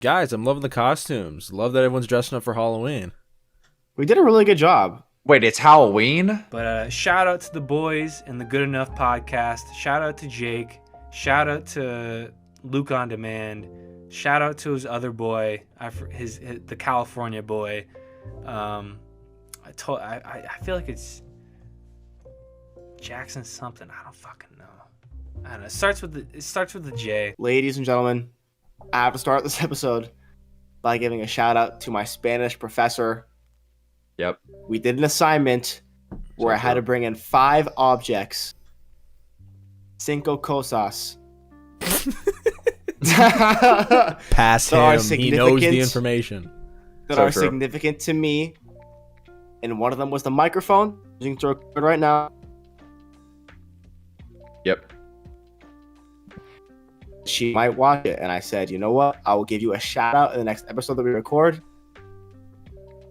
Guys, I'm loving the costumes. Love that everyone's dressing up for Halloween. We did a really good job. Wait, it's Halloween? But shout out to the boys in the Good Enough podcast. Shout out to Jake. Shout out to Luke on Demand. Shout out to his other boy, the California boy. I feel like it's Jackson something. I don't fucking know. I don't know. It starts with the J. Ladies and gentlemen, I have to start this episode by giving a shout out to my Spanish professor. Yep. We did an assignment where I had to bring in 5 objects. Cinco cosas. Pass him. He knows the information. That are significant to me. And one of them was the microphone. You can throw it right now. Yep. She might watch it. And I said, you know what? I will give you a shout out in the next episode that we record.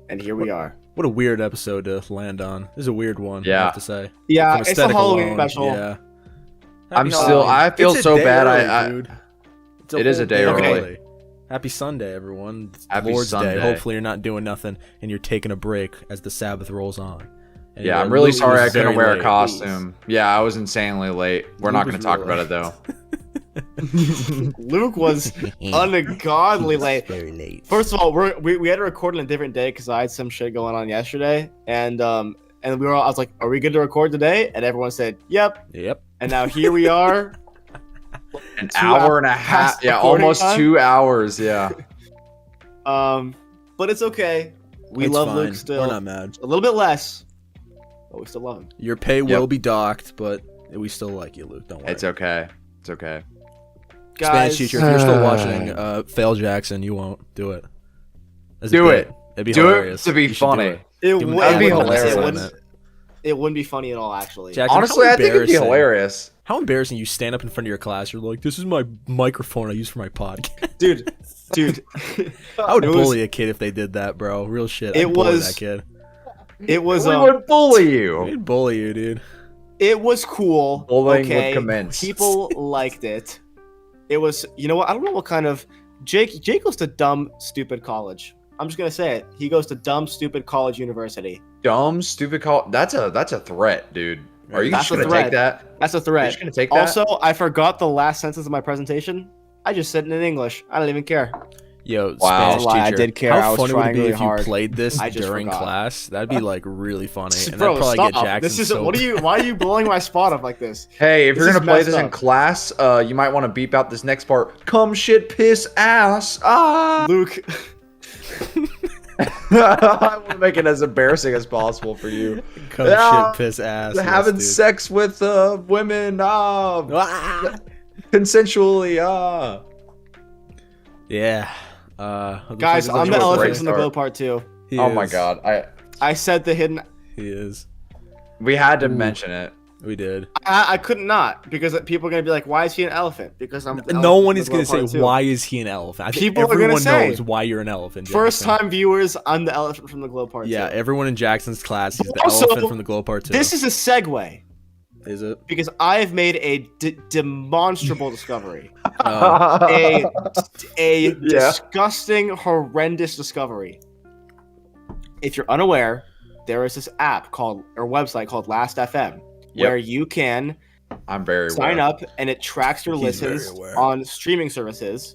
And here we are. What a weird episode to land on. This is a weird one, I have to say. Yeah, From it's a aesthetic Halloween alone, special. Yeah. I feel so bad. It is a day early. Happy Sunday, everyone. It's Happy Lord's Sunday. Day. Hopefully you're not doing nothing and you're taking a break as the Sabbath rolls on. And Yeah, I'm really Luke sorry was I couldn't very wear a late. costume. Yeah, I was insanely late. We're not Luke going to was talk really about it, though. Luke was ungodly late. Very late. First of all, we had to record on a different day because I had some shit going on yesterday, and I was like, "Are we good to record today?" And everyone said, "Yep." Yep. And now here we are. An hour and a half. past Yeah, recording almost time. 2 hours. Yeah. But it's okay. We It's love fine. Luke still. We're not mad. A little bit less, but we still love him. Your pay will be docked, but we still like you, Luke. Don't worry. It's okay. It's okay. Guys, Spanish teacher, if you're still watching, fail Jackson, you won't do it. As a Do bit. it. It'd be Do it hilarious. to be You should do funny. it. it Give him would that'd be it wouldn't- hilarious. It wouldn't, it wouldn't be funny at all, actually. Jackson, Honestly, how I think it'd be embarrassing. hilarious. How embarrassing you stand up in front of your class. You're like, this is my microphone I use for my podcast. dude. I would It was- bully a kid if they did that, bro. Real shit. It I'd bully was- that kid. It was We would bully you. I'd bully you, dude. It was cool. Bullying would okay, commence. people liked it. It was, you know what? I don't know what kind of Jake goes to dumb, stupid college. I'm just gonna say it. He goes to dumb, stupid college university. Dumb, stupid call. That's a threat, dude. Are you That's just a gonna threat. take that? That's a You're threat. just gonna take that? Also, I forgot the last sentence of my presentation. I just said it in English. I don't even care. Yo, Wow. Spanish Lie, I teacher. did care. How I was funny would it trying be really if you hard. played this I just during forgot. class? That'd be like really funny, and Bro, that'd probably stop. get Jackson This is so. what are you? Why are you blowing my spot up like this? Hey, if This you're is gonna play messed this in up. class, you might want to beep out this next part. Come shit, piss, ass. Ah. Luke, I want to make it as embarrassing as possible for you. Come Ah, shit, piss ass. yes, Having dude. sex with women, Ah! consensually. Yeah. guys, looks like I'm a the great elephant from the start. glow part 2. He Oh my is. god, I said the hidden. He is. we had to mention it. We did. I couldn't not because people are gonna be like, "Why is he an elephant?" Because I'm. the No elephant one from is the going glow to part say, 2. why is he an elephant? I think People are gonna everyone say. knows why you're an elephant, First Jackson. time viewers, I'm the elephant from the glow part 2. Yeah, everyone in Jackson's class, he's the Also, elephant from the glow part 2. This is a segue Is it? because I have made a demonstrable discovery. Oh. a disgusting, horrendous discovery. If you're unaware, there is this app website called Last.fm where you can I'm very sign aware. up and it tracks your He's very listens aware. on streaming services.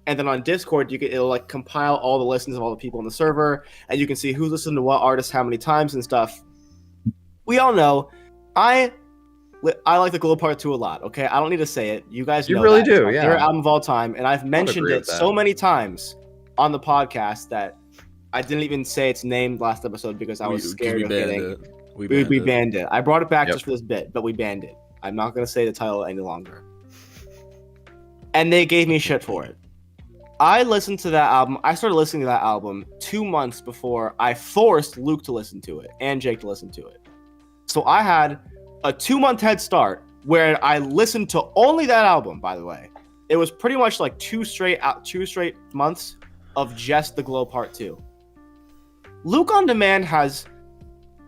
And then on Discord, it'll like compile all the listens of all the people on the server, and you can see who's listened to what artist how many times and stuff. We all know, I like the Glow Part 2 a lot. Okay, I don't need to say it. You guys, You know really that. do, It's my yeah. favorite album of all time, and I've mentioned agree it with that. so many times on the podcast that I didn't even say its name last episode because I was scared of getting. We banned it. I brought it back Yep. just for this bit, but we banned it. I'm not going to say the title any longer. And they gave me shit for it. I listened to that album. I started listening to that album 2 months before I forced Luke to listen to it and Jake to listen to it. So I had a 2-month head start where I listened to only that album, by the way. It was pretty much like two straight months of just the Glow Part 2. Luke on Demand has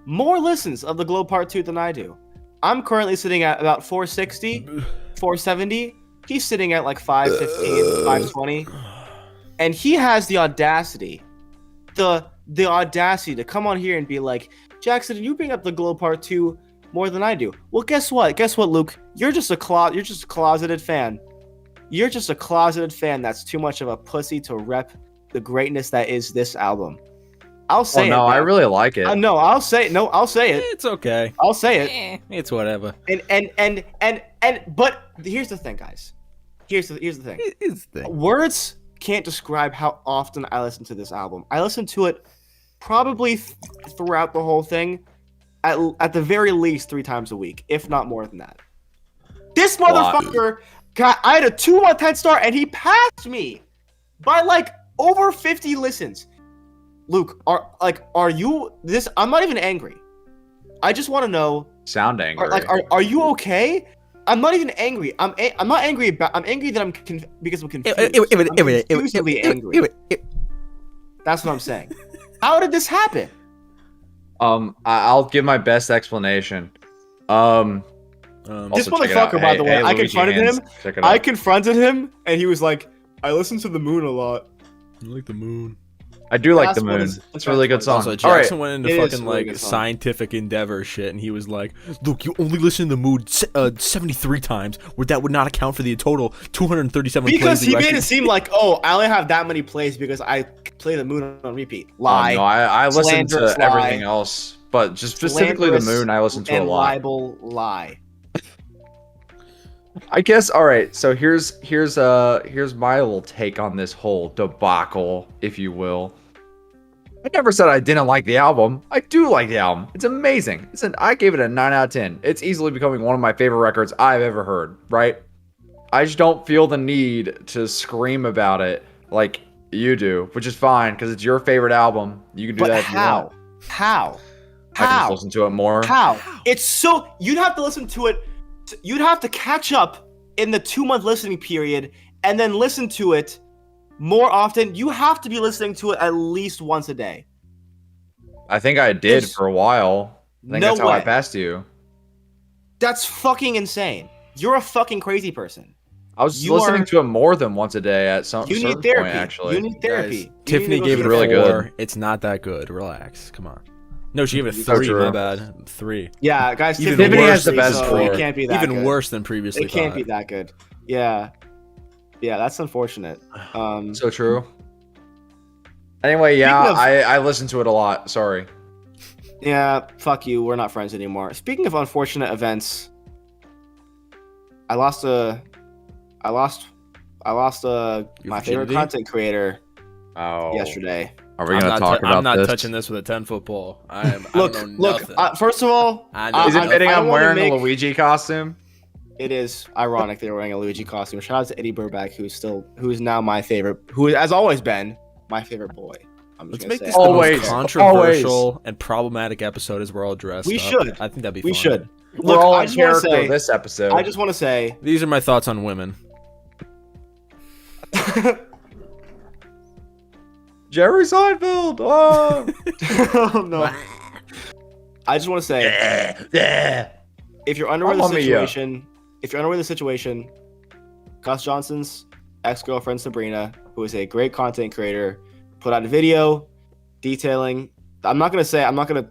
more listens of the Glow Part 2 than I do. I'm currently sitting at about 460, 470. He's sitting at like 515, 520. And he has the audacity, the audacity to come on here and be like, Jackson, you bring up the Glow Part 2 more than I do. Well, guess what? Guess what, Luke? You're just a closeted fan. You're just a closeted fan that's too much of a pussy to rep the greatness that is this album. I'll say no, it. I really like it. No, I'll say it. No, I'll say it. It's okay. I'll say it. It's whatever. But here's the thing, guys. Here's the thing. It's the thing. Words can't describe how often I listen to this album. I listen to it probably throughout the whole thing at the very least 3 times a week, if not more than that. This motherfucker I had a 2-month head start and he passed me by like over 50 listens. Luke, are you this? I'm not even angry. I just want to know. Sound angry. Are you okay? I'm not even angry. I'm not angry about. I'm angry that because I'm confused. I'm confusedly angry. That's what I'm saying. How did this happen? I'll give my best explanation. This Also, check it out. motherfucker, by the way, I Luigi confronted Hands. him. Check it out. I confronted him, and he was like, "I listen to the Moon a lot." I like the moon. I do like That's the what moon. is- It's a really good song. Also, All Jackson right. went into It is fucking a really like good song. scientific endeavor shit, and he was like, "Look, you only listen to the mood 73 times, where that would not account for the total 237 Because plays." that he you made actually- it seem like, oh, I only have that many plays because I play the Moon on repeat. Lie. No, I listen Slanderous to lie. everything else, but just specifically the Slanderous moon, I listen to a and lot. libel lie. I guess. All right. So here's my little take on this whole debacle, if you will. I never said I didn't like the album. I do like the album. It's amazing. I gave it a 9 out of 10. It's easily becoming one of my favorite records I've ever heard. Right? I just don't feel the need to scream about it like you do, which is fine because it's your favorite album. You can do But that if you want. How? I can just listen to it more. How? It's so you'd have to listen to it. You'd have to catch up in the 2-month listening period and then listen to it more often. You have to be listening to it at least once a day. I think I did There's for a while. I think no that's how I way. passed you. That's fucking insane. You're a fucking crazy person. I was You listening are- to it more than once a day at some You certain need therapy. point, actually. You need therapy. Guys, Tiffany You need to gave it go a see really therapy. good. 4. It's not that good. Relax. Come on. No, she gave it a So 3. true. My bad. 3. Yeah, guys. Even Tiffany worse has the than best so score. far. It can't be that Even good. worse than previously. It can't thought. be that good. Yeah, that's unfortunate. So true. Anyway, yeah, Speaking of- I listen to it a lot. Sorry. Yeah, fuck you. We're not friends anymore. Speaking of unfortunate events, I lost Your my favorite virginity? content creator Oh. yesterday. Are we gonna talk about I'm not this? touching this with a 10-foot pole. I Look, don't know look. nothing. First of all, I know Is it nothing. fitting I I'm wanna wearing make- a Luigi costume? it is ironic they're wearing a Luigi costume. Shout out to Eddie Burback, who's now my favorite, who has always been my favorite boy. I'm just Let's gonna make say this it. the Always, most controversial and problematic episode as we're all dressed We up. should. I think that'd be We fun. should. We're Look, all I in just want to character say. this episode. I just want to say. These are my thoughts on women. Jerry Seinfeld. Oh. Oh no. I just want to say, if you're unaware of the Mamma mia. situation, Gus Johnson's ex-girlfriend Sabrina, who is a great content creator, put out a video detailing. I'm not gonna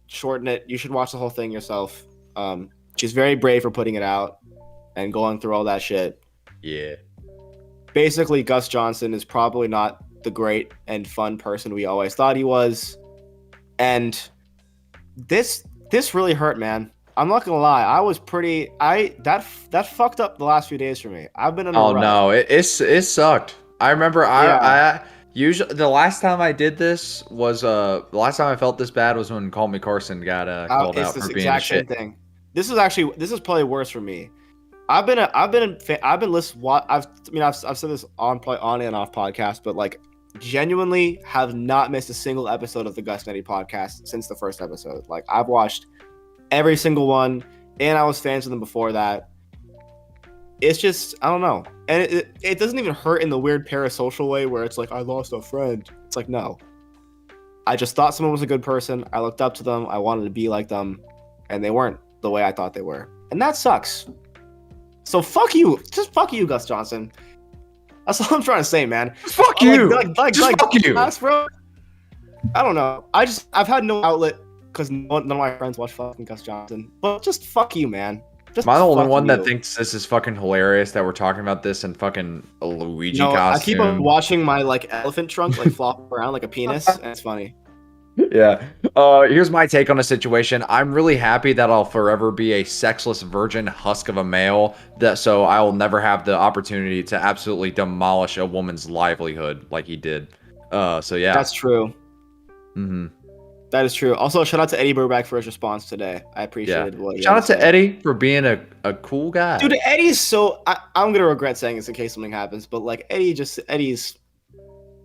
shorten it. You should watch the whole thing yourself. She's very brave for putting it out and going through all that shit. Yeah. Basically, Gus Johnson is probably not the great and fun person we always thought he was, and this really hurt, man. I'm not gonna lie. I was pretty. That fucked up the last few days for me. I've been in a Oh rut. no, it sucked. I remember Yeah. I usually the last time I did this was the last time I felt this bad was when Call Me Carson got called It's out this for being a exact same shit. thing. This is probably worse for me. I've been listening. I've said this on and off podcast, but like genuinely have not missed a single episode of the Gus Netty podcast since the first episode. Like I've watched every single one, and I was fans of them before that. It's just I don't know, and it doesn't even hurt in the weird parasocial way where it's like I lost a friend. It's like no, I just thought someone was a good person. I looked up to them. I wanted to be like them, and they weren't the way I thought they were, and that sucks. So fuck you, just fuck you, Gus Johnson. That's all I'm trying to say, man. Fuck you. Like, fuck you. ass, bro. I don't know. I've had no outlet because none of my friends watch fucking Gus Johnson. But just fuck you, man. Just Am I the only fuck one that you. thinks this is fucking hilarious that we're talking about this in fucking a Luigi No, I costume? keep on watching my like elephant trunk like flop around like a penis, and it's funny. Yeah. Here's my take on the situation. I'm really happy that I'll forever be a sexless virgin husk of a male. So I will never have the opportunity to absolutely demolish a woman's livelihood like he did. So yeah. That's true. Mhm. That is true. Also, shout out to Eddie Burback for his response today. I appreciated what he Shout had out to say. Eddie for being a cool guy. Dude, Eddie's so. I'm gonna regret saying this in case something happens, but like Eddie's.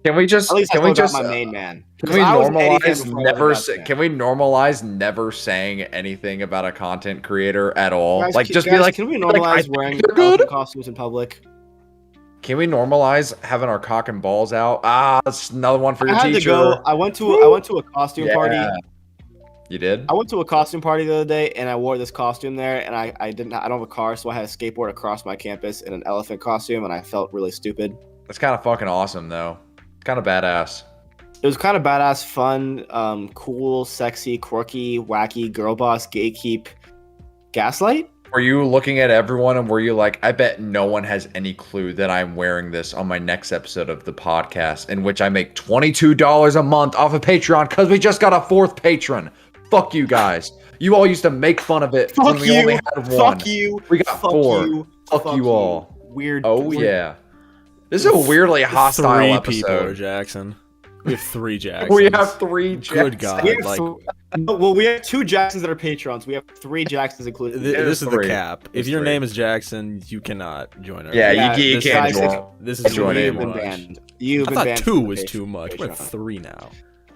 Can we just At least can I we still got just my main man. can 'Cause we I was an Eddie fan normalize before I was a never Gus fan. can we normalize never saying anything about a content creator at all? Guys, like can- just guys, be like can we like, I normalize think wearing they're good. elephant costumes in public? Can we normalize having our cock and balls out? Ah, that's another one for I your had teacher. to go. I went to a costume party. You did? I went to a costume party the other day, and I wore this costume there, and I don't have a car, so I had to skateboard across my campus in an elephant costume, and I felt really stupid. That's kind of fucking awesome, though. Kind of badass. It was kind of badass, fun, cool, sexy, quirky, wacky, girl boss, gatekeep, gaslight. Were you looking at everyone and were you like, I bet no one has any clue that I'm wearing this on my next episode of the podcast, in which I make $22 a month off of Patreon because we just got a 4th patron. Fuck you guys. You all used to make fun of it when Fuck we only you! had one. Fuck you! We got Fuck 4. you! Fuck you all. Weird. Oh weird- yeah. This is a weirdly hostile 3 episode. people, Jackson. We have 3 Jacksons. We have 3 Good Jacksons. God. We have like- well, we have 2 Jacksons that are patrons. We have 3 Jacksons included. This is the 3. cap. If There's your 3. name is Jackson, you cannot join our. Yeah, Yeah, you this can't guy's- join. This is join way You've in. been much. banned. You've I been thought banned 2 from the was Patreon- too much. We have Patreon. 3 now.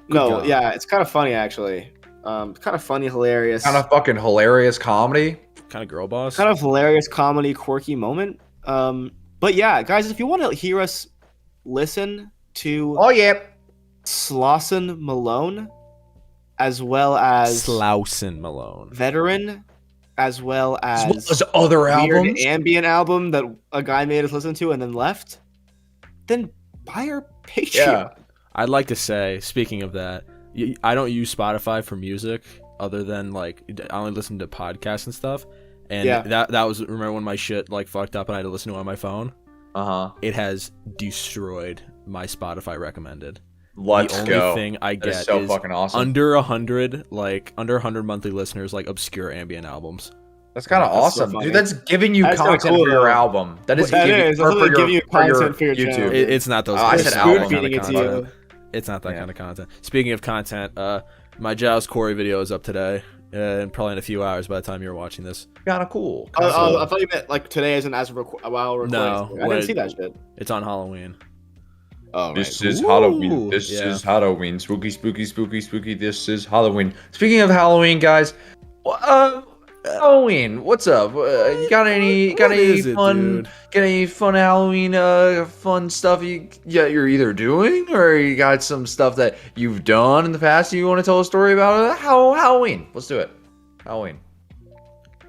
No, God. yeah, it's kind of funny actually. Kind of funny, hilarious. Kind of fucking hilarious comedy. Kind of girl boss. kind of hilarious comedy quirky moment but yeah guys, if you want to hear us listen to Oh yeah. Slauson Malone as well as Slousin Malone. Veteran as well as As other weird albums. ambient album that a guy made us listen to and then left, then buy our Patreon. Yeah. I'd like to say, speaking of that, I don't use Spotify for music other than like I only listen to podcasts and stuff. And Yeah. that was, remember when my shit like fucked up and I had to listen to it on my phone? Uh-huh. It has destroyed my Spotify recommended. Let's the only go. thing I That is get so is fucking awesome. under 100 monthly listeners, like obscure ambient albums. That's kind of That's so awesome, funny. dude. That's giving you That's kinda content cool, for your though. album. That is That giving, is. or That's for giving you content for your YouTube. channel. It's not those. I kinds said of album. content. Spoon feeding it to you. It's not that Yeah. kind of content. Speaking of content, my Giles Corey video is up today, and probably in a few hours by the time you're watching this. Kind of cool. Oh, I thought you meant like today isn't as a while recording. No, I didn't wait. see that shit. It's on Halloween. Oh, right. This is Ooh. Halloween. This Yeah. is Halloween. Spooky, spooky, spooky, spooky. This is Halloween. Speaking of Halloween, guys, Halloween. What's up? You got any What is it, fun? dude? Got any fun Halloween fun stuff you're either doing, or you got some stuff that you've done in the past you want to tell a story about? Halloween. Let's do it. Halloween.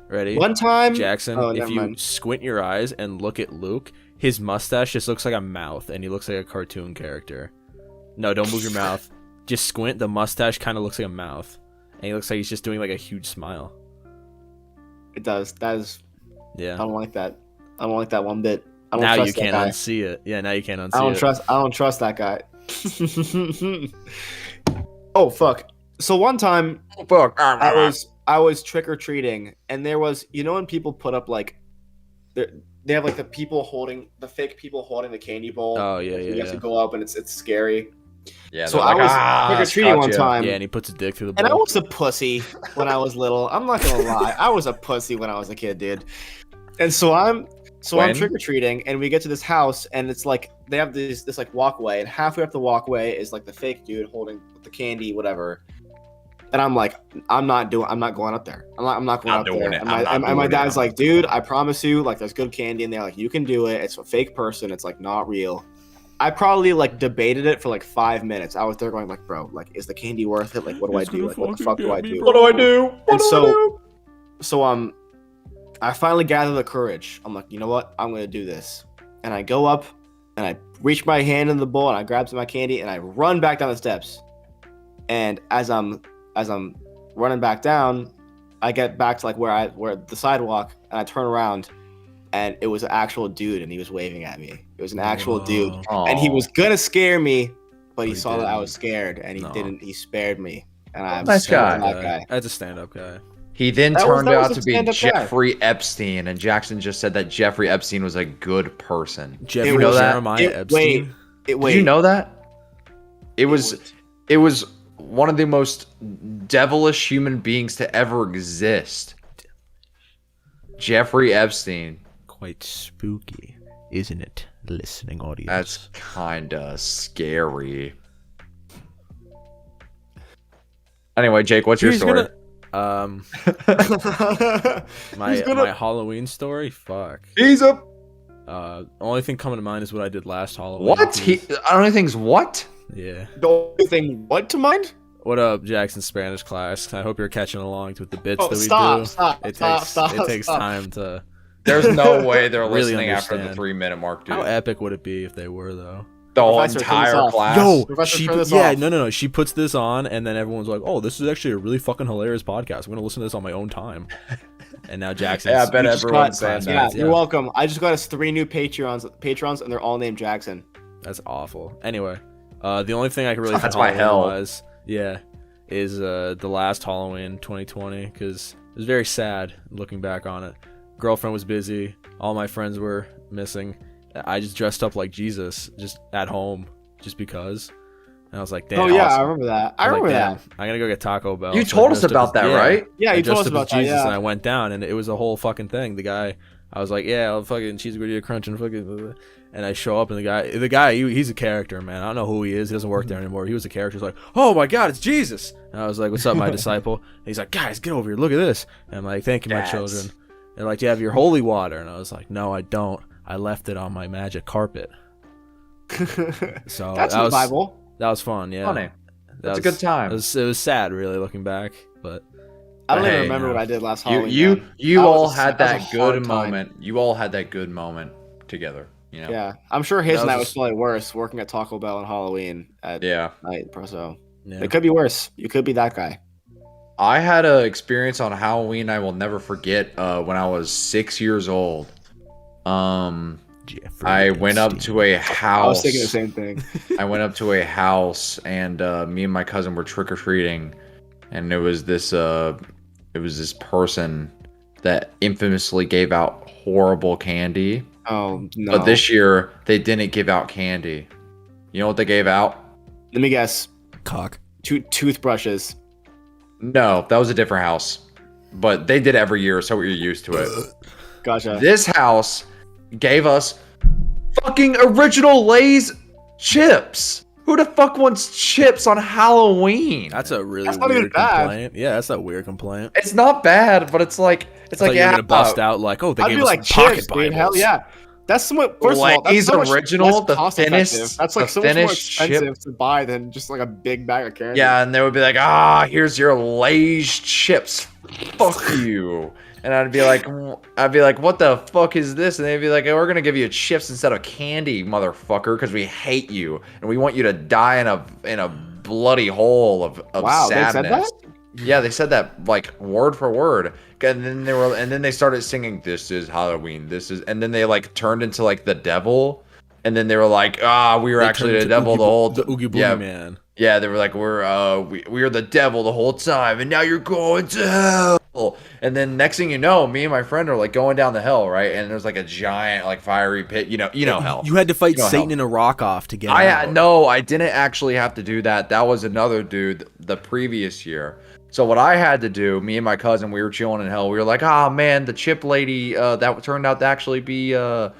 Ready? One time, Jackson, Oh, if never you mind. squint your eyes and look at Luke, his mustache just looks like a mouth, and he looks like a cartoon character. No, don't move your mouth. Just squint. The mustache kind of looks like a mouth, and he looks like he's just doing like a huge smile. It does. That is. I Yeah. don't like that. I don't like that one bit. I don't Now trust you that can't guy. unsee it. Yeah, now you can't unsee I don't it. trust. I don't trust that guy. Oh fuck! So one time Fuck. I was trick or treating, and there was when people put up like, they have like the fake people holding the candy bowl. Oh, yeah, You yeah, have to yeah. go up, and it's scary. Yeah. So they're I like, was trick or treating one gotcha." time. Yeah, and he puts his dick through the And I bowl. was a pussy when I was little. I'm not gonna lie. I was a pussy when I was a kid, dude. And so I'm When? trick or treating, and we get to this house, and it's like they have this like walkway, and halfway up the walkway is like the fake dude holding the candy, whatever. And I'm like, I'm not going up there. I'm not going I'm up doing there. it. And I'm not my doing dad's it. like, dude, I promise you, like, there's good candy in there. Like, you can do it. It's a fake person. It's like not real. I probably like debated it for like 5 minutes. I was there going like, bro, like, is the candy worth it? Like, what do I do? Like, what the fuck do I do? What do I do? And so I finally gather the courage. I'm like, you know what? I'm gonna do this. And I go up and I reach my hand in the bowl and I grab some of my candy and I run back down the steps. And as I'm running back down, I get back to like where the sidewalk, and I turn around, and it was an actual dude, and he was waving at me. It was an actual dude, and he was gonna scare me, but he saw that I was scared, and he didn't. He spared me, and I'm Nice guy. that guy. That's a stand-up guy. He then That was- turned that was out a to be stand-up guy. Jeffrey Epstein, and Jackson just said that Jeffrey Epstein was a good person. Jeffrey you know that? Jeremiah Epstein. Did you know that? It was one of the most devilish human beings to ever exist. Jeffrey Epstein. Quite spooky, isn't it, listening audience? That's kinda scary. Anyway, Jake, what's your He's story? My Halloween story. Fuck. He's up. Only thing coming to mind is what I did last Halloween. What? I don't think what? Yeah. The only thing what to mind? What up, Jackson Spanish class? I hope you're catching along with the bits that we stop, do. stop, It stop, takes stop, it takes stop. time to. There's no way they're Really listening after the understand. 3-minute mark, dude. How epic would it be if they were though? The whole Professor, turn this entire off. class. Yo, Professor, she turn this yeah, off. no. She puts this on, and then everyone's like, "Oh, this is actually a really fucking hilarious podcast. I'm gonna listen to this on my own time." And now Jackson's. Yeah, I bet You just everyone's got- saying Yeah, that. you're welcome. I just got us 3 new patrons, and they're all named Jackson. That's awful. Anyway, the only thing I can really That's my hell. was is the last Halloween 2020 because it was very sad looking back on it. Girlfriend was busy. All my friends were missing. I just dressed up like Jesus just at home just because. And I was like, damn. Oh yeah, awesome. I remember that. I was like, remember damn, that. I'm gonna go get Taco Bell. You So I told us dressed up about as- that, right? Yeah, I you told dressed us up about as that. Jesus, Yeah. and I went down, and it was a whole fucking thing. The guy, I was like, yeah, I'll fucking cheese gordita crunch and fucking, blah, blah. And I show up, and the guy, he's a character, man. I don't know who he is. He doesn't work there anymore. He was a character. He's like, oh my god, it's Jesus. And I was like, what's up, my disciple? And he's like, guys, get over here. Look at this. And I'm like, thank you, my That's- children. They're like, do you have your holy water? And I was like, no, I don't. I left it on my magic carpet. So That's that in the was Bible. that was fun. Yeah, Funny. That That's a was- good time. It was sad, really, looking back, but. I don't Hey, even remember no. what I did last You Halloween. you man. you That was all a- had that was that a hard good time. moment. You all had that good moment together. You know. Yeah, I'm sure his That night was was just- probably worse working at Taco Bell on Halloween at Yeah. night. So Yeah. it could be worse. You could be that guy. I had a experience on Halloween I will never forget. When I was 6 years old. Jeffrey I went up Epstein. to a I house. was thinking the same thing. I went up to a house and me and my cousin were trick or treating, and it was this person that infamously gave out horrible candy. Oh no! But this year they didn't give out candy. You know what they gave out? Let me guess. cock. Toothbrushes. No, that was a different house. But they did every year, so we were used to it. Gotcha. This house gave us fucking original Lay's chips. Who the fuck wants chips on Halloween? That's a really That's not even weird bad. complaint. Yeah, that's a weird complaint. It's not bad, but it's like It's like you're yeah, gonna bust out like, oh, they I'd gave be us like pocket chips, Bibles. dude. Hell yeah. That's somewhat. First of all, that's Lay's so much original, less the cost thinnest- effective. That's like the so much more thinnest expensive to buy than just like a big bag of candy. Yeah, and they would be like, here's your Lay's chips. Fuck you. And I'd be like, what the fuck is this? And they'd be like, we're gonna give you chips instead of candy, motherfucker, because we hate you and we want you to die in a bloody hole of Wow, they sadness. said that? Yeah, they said that like word for word. And then they started singing, "This is Halloween. This is," and then they like turned into like the devil. And then they were like, we were They actually turned the to devil the whole the Oogie Boogie yeah. Man. Yeah, they were like, we were the devil the whole time, and now you're going to hell. And then next thing you know, me and my friend are like going down the hill, right? And there's like a giant like fiery pit. You know hell. You had to fight You know Satan hell. in a rock off to get I out. no, I didn't actually have to do that. That was another dude the previous year. So what I had to do, me and my cousin, we were chilling in hell. We were like, man, the chip lady that turned out to actually be a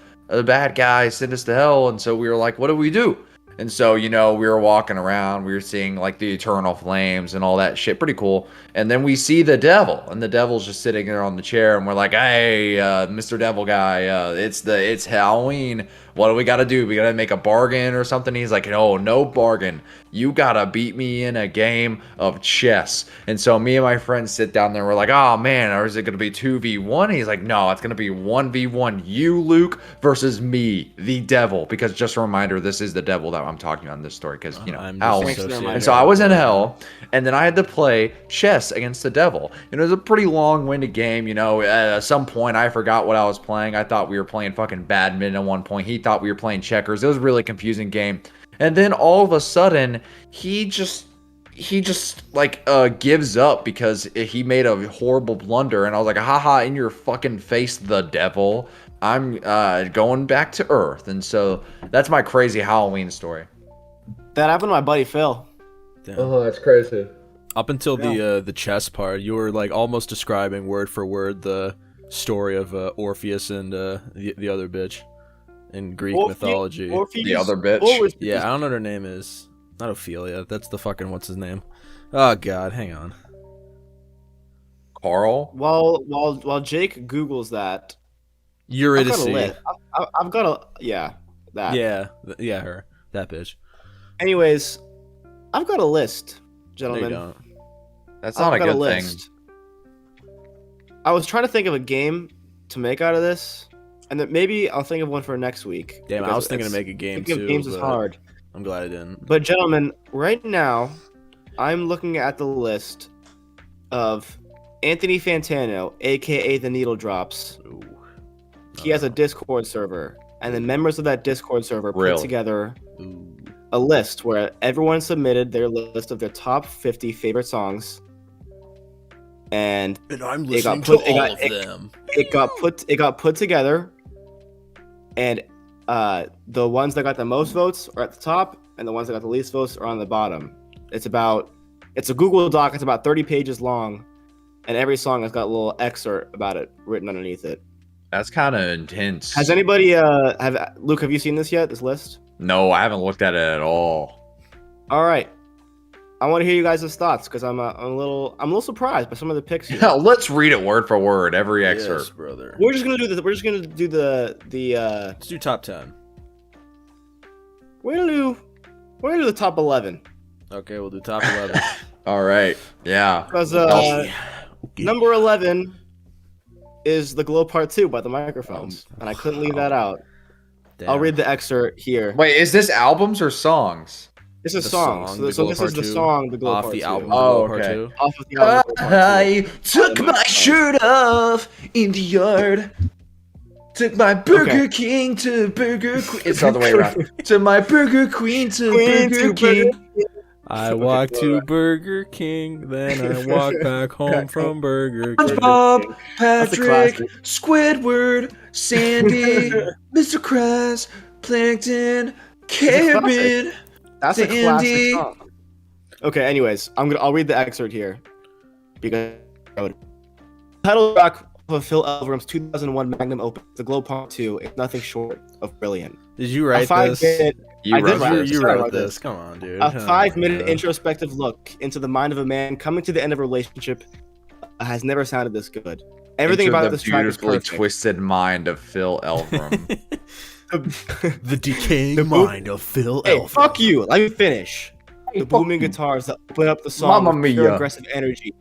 bad guy sent us to hell. And so we were like, what do we do? And so, we were walking around, we were seeing like the eternal flames and all that shit. Pretty cool. And then we see the devil, and the devil's just sitting there on the chair, and we're like, hey, Mr. Devil guy, it's Halloween. what do we got to do? We got to make a bargain or something. He's like, no, no bargain. You got to beat me in a game of chess. And so me and my friends sit down there. We're like, oh man, or is it going to be 2v1? He's like, no, it's going to be 1v1. You, Luke, versus me, the devil. Because just a reminder, this is the devil that I'm talking about in this story. Because, you know, I'm hell. disassociated. And so I was in hell, and then I had to play chess against the devil. And it was a pretty long-winded game, you know. At some point, I forgot what I was playing. I thought we were playing fucking badminton at one point. He thought we were playing checkers. It was a really confusing game. And then all of a sudden, he just like gives up because he made a horrible blunder. And I was like, haha, in your fucking face, the devil. I'm going back to Earth. And so that's my crazy Halloween story. That happened to my buddy Phil. Damn. Oh, that's crazy. Up until the chess part, you were like almost describing word for word the story of Orpheus and the other bitch in Greek mythology. Orpheus, The other bitch? Orpheus. Yeah, I don't know what her name is. Not Ophelia. That's the fucking what's his name. Oh god, hang on. Carl? While Jake Googles that, I've got a Eurydice. list. I've got a that. Yeah, her. That bitch. Anyways, I've got a list, No, you gentlemen. don't. That's not I've a got good thing. I was trying to think of a game to make out of this, and then maybe I'll think of one for next week. Damn, I because was thinking to it's- make a game thinking too. of games is but hard. I'm glad I didn't. But gentlemen, right now, I'm looking at the list of Anthony Fantano, aka the Needle Drops. Ooh. He has a Discord server, and the members of that Discord server put Really? together Ooh. a list where everyone submitted their list of their top 50 favorite songs, and And I'm It got listening put- to it all got- of it- them. it got put together, and the ones that got the most votes are at the top, and the ones that got the least votes are on the bottom. It's a Google Doc. It's about 30 pages long, and every song has got a little excerpt about it written underneath it. That's kind of intense. Has anybody Luke? Have you seen this yet? This list? No, I haven't looked at it at all. All right, I want to hear you guys' thoughts because I'm a little surprised by some of the picks here. Yeah, let's read it word for word, every excerpt. Yes, brother. We're just gonna do the Let's do top 10. we're gonna do the top 11 Okay, we'll do top 11. All right. Yeah. because Okay. number 11 is the Glow Part 2 by the Microphones, and I couldn't leave that out. Damn. I'll read the excerpt here. Wait, is this albums or songs? This is The songs. song, so The so Glow this Part is the 2, song, the Glow off Part the 2. album. Oh, Glow Part okay. 2. Off of the album, Glow Part 2. took my shirt off in the yard. Took my Burger Okay. King to Burger Queen. It's not the way around. To my Burger Queen to Queen Burger to King. I Okay, walked go to on. Burger King, then I walked back home from Burger King. SpongeBob, That's a Patrick, classic. Squidward, Sandy, Mr. Krabs, Plankton, Kevin. That's a Sandy. classic song. Okay, anyways, I'll read the excerpt here because title track of Phil Elverum's 2001 magnum opus, The Glow Part 2, is nothing short of brilliant. Did you A write this? 5-minute You I did wrote write You, this. you Sorry wrote about this. this. Come on, dude. A Oh my 5-minute God. introspective look into the mind of a man coming to the end of a relationship has never sounded this good. Everything Into about the this track is beautifully perfect. twisted mind of Phil Elverum. The decaying The boom- mind of Phil Hey, Elverum. fuck you. Let me finish. The booming guitars that open up the song Mamma with pure mia. aggressive energy.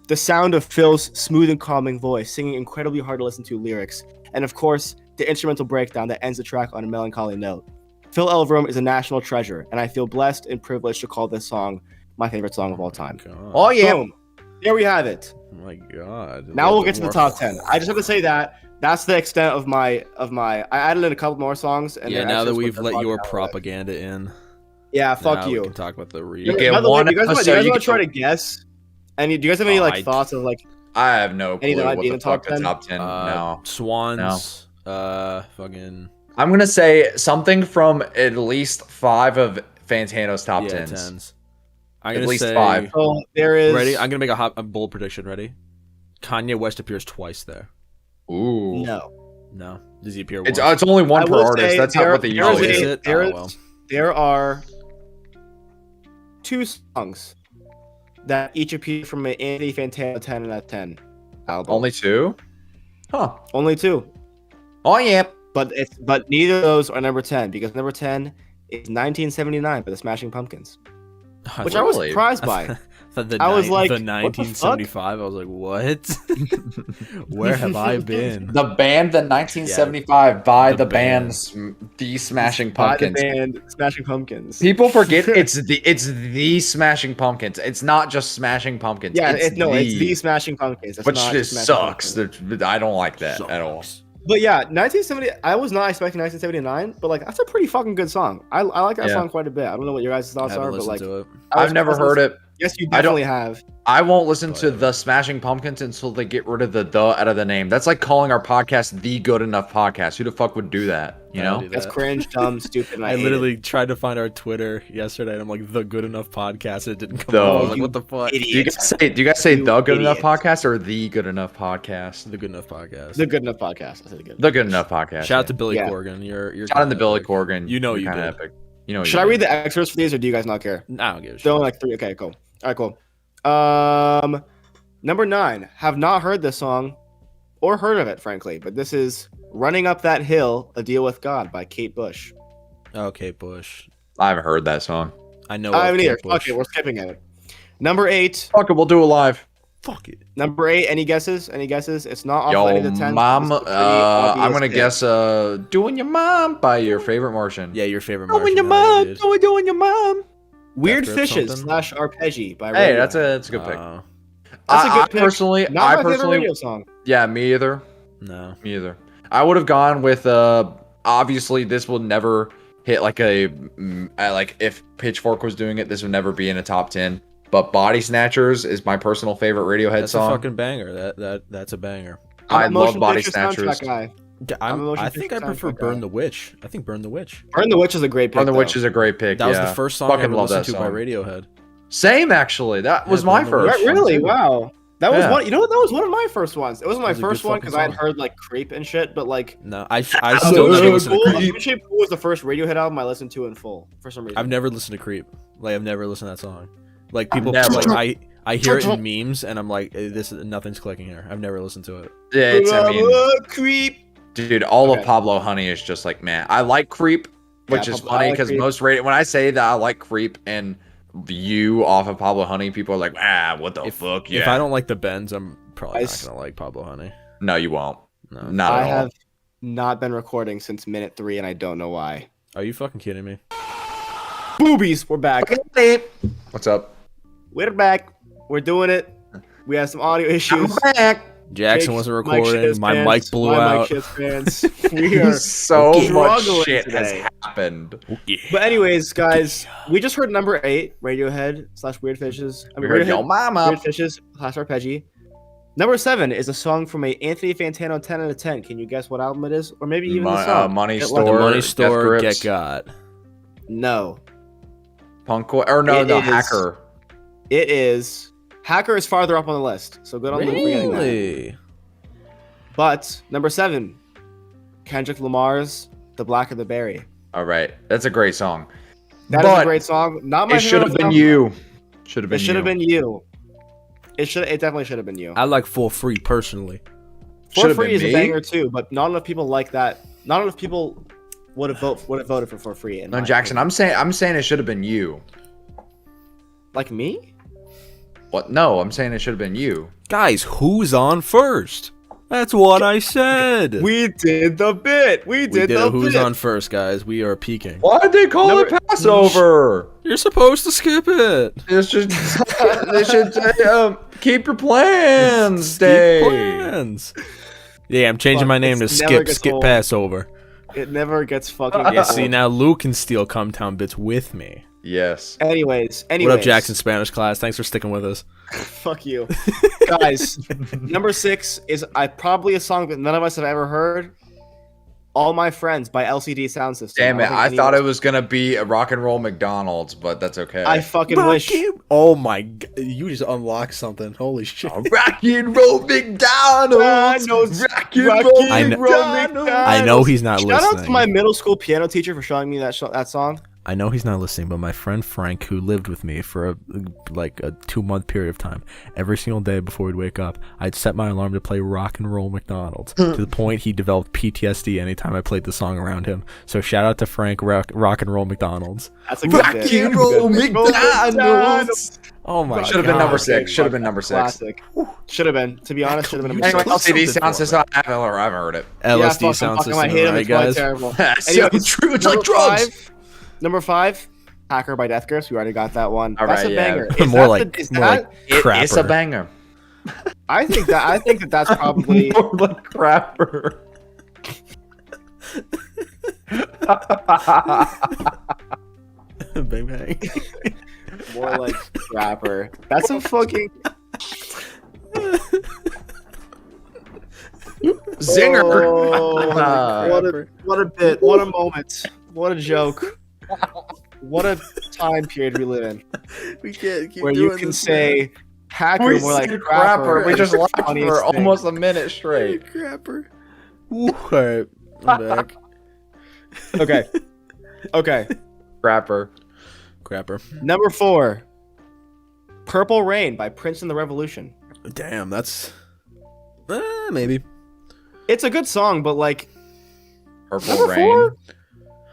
The sound of Phil's smooth and calming voice, singing incredibly hard to listen to lyrics. And of course, the instrumental breakdown that ends the track on a melancholy note. Phil Elverum is a national treasure, and I feel blessed and privileged to call this song my favorite song of all time. God. Oh yeah. Boom. There we have it. Oh my God. Now we'll get to the More- top 10. I just have to say that that's the extent of my I added in a couple more songs. And Yeah, they're now that actually we've split let their your podcast. propaganda in. Yeah, fuck now you. We can talk about the real. You get By the way, one do you guys want episode, you to get try the- to guess? And do you guys have any Oh, like I- thoughts of like I have no clue Anything what might be the in the top fuck the 10? top 10. No. Swans. Fucking I'm gonna say something from at least 5 of Fantano's top 10s. 10s. I'm At gonna least say, 5. oh there is Ready? I'm gonna make a bold prediction. Ready? Kanye West appears twice there. Ooh. no. No. Does he appear It's once? only one I per will artist. say That's there- not what they there Oh, is usually is a- do. it? there Oh, is- well. There are 2 songs that each appear from an Anthony Fantano 10 out of 10 album. Only 2? Huh. Only 2. Oh yeah. but neither of those are number 10 because number 10 is 1979 by the Smashing Pumpkins, which I was Really? surprised by. I was like, the what the fuck? 1975. I was like, what? Where have I been? The band, the 1975, by The the band. band, the Smashing By the Pumpkins. band Smashing Pumpkins. People forget it's the Smashing Pumpkins. It's not just Smashing Pumpkins. Yeah, it's it's the Smashing Pumpkins. It's which not just Smashing sucks. Pumpkins. I don't like that at all. Sucks. But yeah, 1970. I was not expecting 1979, but like that's a pretty fucking good song. I like that Yeah. song quite a bit. I don't know what your guys' I thoughts haven't are, but listened like to it. I've never heard it. Yes, you I don't- definitely have. I won't listen to Whatever. the Smashing Pumpkins until they get rid of the out of the name. That's like calling our podcast the Good Enough Podcast. Who the fuck would do that? You I don't know? do That's that. cringe, dumb, stupid. And I hate literally tried to find our Twitter yesterday, and I'm like, the Good Enough Podcast. It didn't come The- up. I was like, You what the fuck? idiot. Do you guys say You the Good Enough idiot. Podcast or the Good Enough Podcast? The Good Enough Podcast. The Good Enough Podcast. I said good. The Good Enough Podcast. Shout out to Billy Yeah. Corgan. You're Shout out to kinda Billy epic. Corgan. You know You're you kinda did. epic. You know. Should I read the extras for these, or do you guys not care? I don't give a shit. They're only like 3. Okay, cool. All right, cool. Number 9. Have not heard this song, or heard of it, frankly. But this is "Running Up That Hill: A Deal with God" by Kate Bush. Okay, Bush. I haven't heard that song. I know. I of haven't Kate either. Bush. Okay, we're skipping it. Number 8. Fuck it, we'll do it live. Fuck it. Number 8. Any guesses? Any guesses? It's not off Yo, any of the 10. mom. It's a pretty I'm obvious gonna pick. guess. Doing your mom by your favorite Martian. Yeah, your favorite Doing Martian. your Hell yeah, mom. dude. Doing your mom. Weird Death Grip Fishes something? / Arpeggi by Hey, Radiohead. that's a good pick. That's a good I pick. personally, Not my favorite radio song. yeah, me either. No. Me either. I would have gone with obviously this will never hit like like if Pitchfork was doing it, this would never be in a top 10. But Body Snatchers is my personal favorite Radiohead That's song. a fucking banger. That's a banger. I I'm a love motion Body picture soundtrack Snatchers. guy. I I'm a motion think I picture prefer soundtrack Burn guy. the Witch. I think Burn the Witch. Burn the Witch is a great pick. Burn the though. Witch is a great pick. That was yeah. the first song I Fucking ever love listened that to by song. Radiohead. Same actually. That was Yeah, my Burn the Witch. first. Right, really? Wow. That was Yeah. one. You know what? That was one of my first ones. It wasn't my That was a first good one fucking because I had song. heard like Creep and shit, but like No, I still never Shape listened to Pool, Creep. Shape Pool was the first Radiohead album I listened to in full for some reason. I've never listened to Creep. Like I've never listened to that song. Like people Never. like I hear it in memes and I'm like this nothing's clicking here. I've never listened to it. Yeah, it's, I mean, Creep. dude, all Okay. of Pablo Honey is just like, man, I like Creep, which Yeah, is I funny like because Creep. most when I say that I like Creep and You off of Pablo Honey, people are like, what the fuck? Yeah. If I don't like the Bends, I'm probably I not s- gonna like Pablo Honey. No, you won't. No. Not I at all. have not been recording since minute 3, and I don't know why. Are you fucking kidding me? Boobies, we're back. What's up? We're back. We're doing it. We have some audio issues. back. Jackson Jake's wasn't mic shit recording. his My pants. mic blew My out. mic shit's pants. We are. So much struggling shit today. has happened. But anyways, guys, we just heard number 8, Radiohead / Weird Fishes. I We mean, heard Yo Mama. Weird Fishes / Arpeggi. Number 7 is a song from a Anthony Fantano 10 out of 10. Can you guess what album it is? Or maybe even the song? Money Get Store. Lucky. The Money Death Store, Grips, Get Got. No. Punk or no, It the is- Hacker. It is. Hacker is farther up on the list. So good on Luke for getting that. Really? But number 7, Kendrick Lamar's The Black of the Berry. All right, that's a great song. That is But a great song. Not my It should have favorite been song. you. Should have been. It should have you. been you. It definitely should have been you. I like For Free personally. For Should've Free been is me. a banger too, but not enough people like that. Not enough people would have voted for Free. in No, my Jackson. opinion. I'm saying it should have been you. Like me? What? No, I'm saying it should have been you. Guys, who's on first? That's what I said. We did the bit. We We did did the a Who's bit. on first, guys. We are peaking. Why did they call Number- it Passover? You're supposed to skip it. It's just they should say, keep your plans Skip day. plans. Yeah, I'm changing Fuck, my name to it's never gets Skip old. Passover. It never gets fucking. Yeah, see, now Luke can steal Come Town bits with me. Yes. Anyways, What up, Jackson Spanish class? Thanks for sticking with us. Fuck you, guys. Number 6 is probably a song that none of us have ever heard. All My Friends by LCD Sound System. Damn it! don't think I any thought of it was gonna be a rock and roll McDonald's, but that's okay. I fucking wish. Oh my god, you just unlocked something. Holy shit. rock and roll McDonald's. McDonald's. Rock and Rock roll and I know- roll McDonald's. I know he's not Shout out to listening. my middle school piano teacher for showing me that song. I know he's not listening, but my friend Frank, who lived with me for a 2-month period of time, every single day before we'd wake up, I'd set my alarm to play Rock and Roll McDonald's to the point he developed PTSD anytime I played the song around him. So shout out to Frank, Rock and Roll McDonald's. That's a good Rock bit. and Roll McDonald's. Oh my Should have been number 6. Should have been number 6. Classic. Should have been. To be honest, should have been number Anyway, 6. LCD sound system. I haven't heard it. LSD sound system, I hate him. right, It's probably guys? terrible. So Anyways, true. It's number like drugs. Number 5, Hacker by Death Grips. We already got that one. All That's right, a yeah. banger. More like is more like It's a crapper. banger. I think that's probably. More like crapper. Bang bang. More like rapper. That's a fucking Zinger. Oh, what a bit. What a moment. What a joke. What a time period we live in. We can't keep Where you can say hacker We more like said crapper. We just and laughed funniest for thing. almost a minute straight. crapper. Alright, I'm back. Okay. Okay. Crapper. Crapper. Number 4. Purple Rain by Prince and the Revolution. Damn, that's maybe. It's a good song, but like Purple number rain. 4?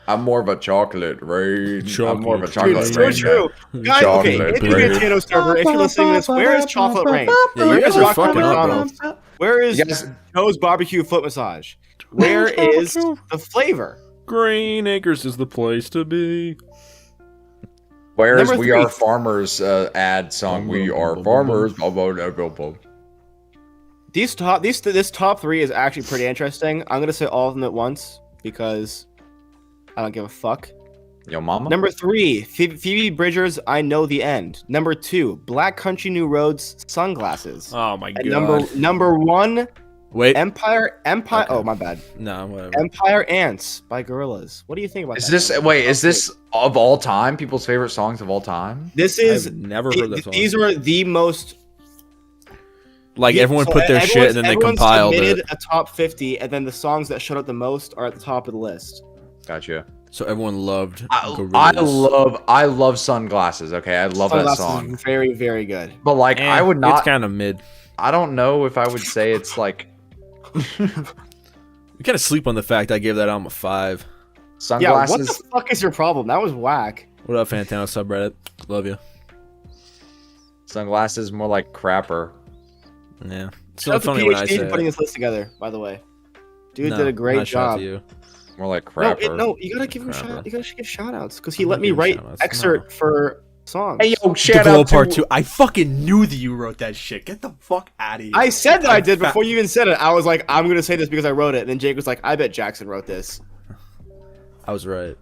I'm more of a chocolate rain. I'm more of a Chocolate chocolate Dude, rain. so true. Guys, okay, Chocolate if you're rain. a Tano server, if you're listening to this, where is Chocolate Rain? Yeah, you guys are Rock fucking up, bro. McDonald's? Where is You guys- Joe's Barbecue Foot Massage? Where is the flavor? Green Acres is the place to be. Where's Number We 3. Are Farmers ad song? We are farmers. Blah, blah, blah, blah, blah. This top 3 is actually pretty interesting. I'm gonna say all of them at once because I don't give a fuck. Yo, mama. Number 3, Phoebe Bridgers' "I Know the End." Number 2, Black Country New Roads' "Sunglasses." Oh my And god. number 1, Wait. Empire. Okay. Oh my bad. No, whatever. Empire Ants by Gorillaz. What do you think about Is that? this wait? Is this of all time? People's favorite songs of all time? This is I've never heard this song. these are the most. Like everyone so put their shit and then they everyone's compiled submitted it. a top 50, and then the songs that showed up the most are at the top of the list. Gotcha. So everyone loved I Gorillaz. love Sunglasses. Okay, I love that Sunglasses song. is very, very good. But like, I would It's not. kind of mid. I don't know if I would say it's like You kind of sleep on the fact I gave that album a 5. Yeah, what Sunglasses. the fuck is your problem? That was whack. What up, Fantano subreddit? Love you. Sunglasses more like crapper. Yeah. It's Shout not out to funny when I PhD say for putting it. this list together. By the way, dude No, did a great not shout out job. to you. More like No, crapper. no, you gotta give him Crapper. shout. You gotta give shout outs because he I'm let not me giving write shout-outs, excerpt for songs. Hey yo, shout The Glow out Part to 2. I fucking knew that you wrote that shit. Get the fuck out of here. I said that I did fa- before you even said it. I was like, I'm gonna say this because I wrote it. And then Jake was like, I bet Jackson wrote this. I was right.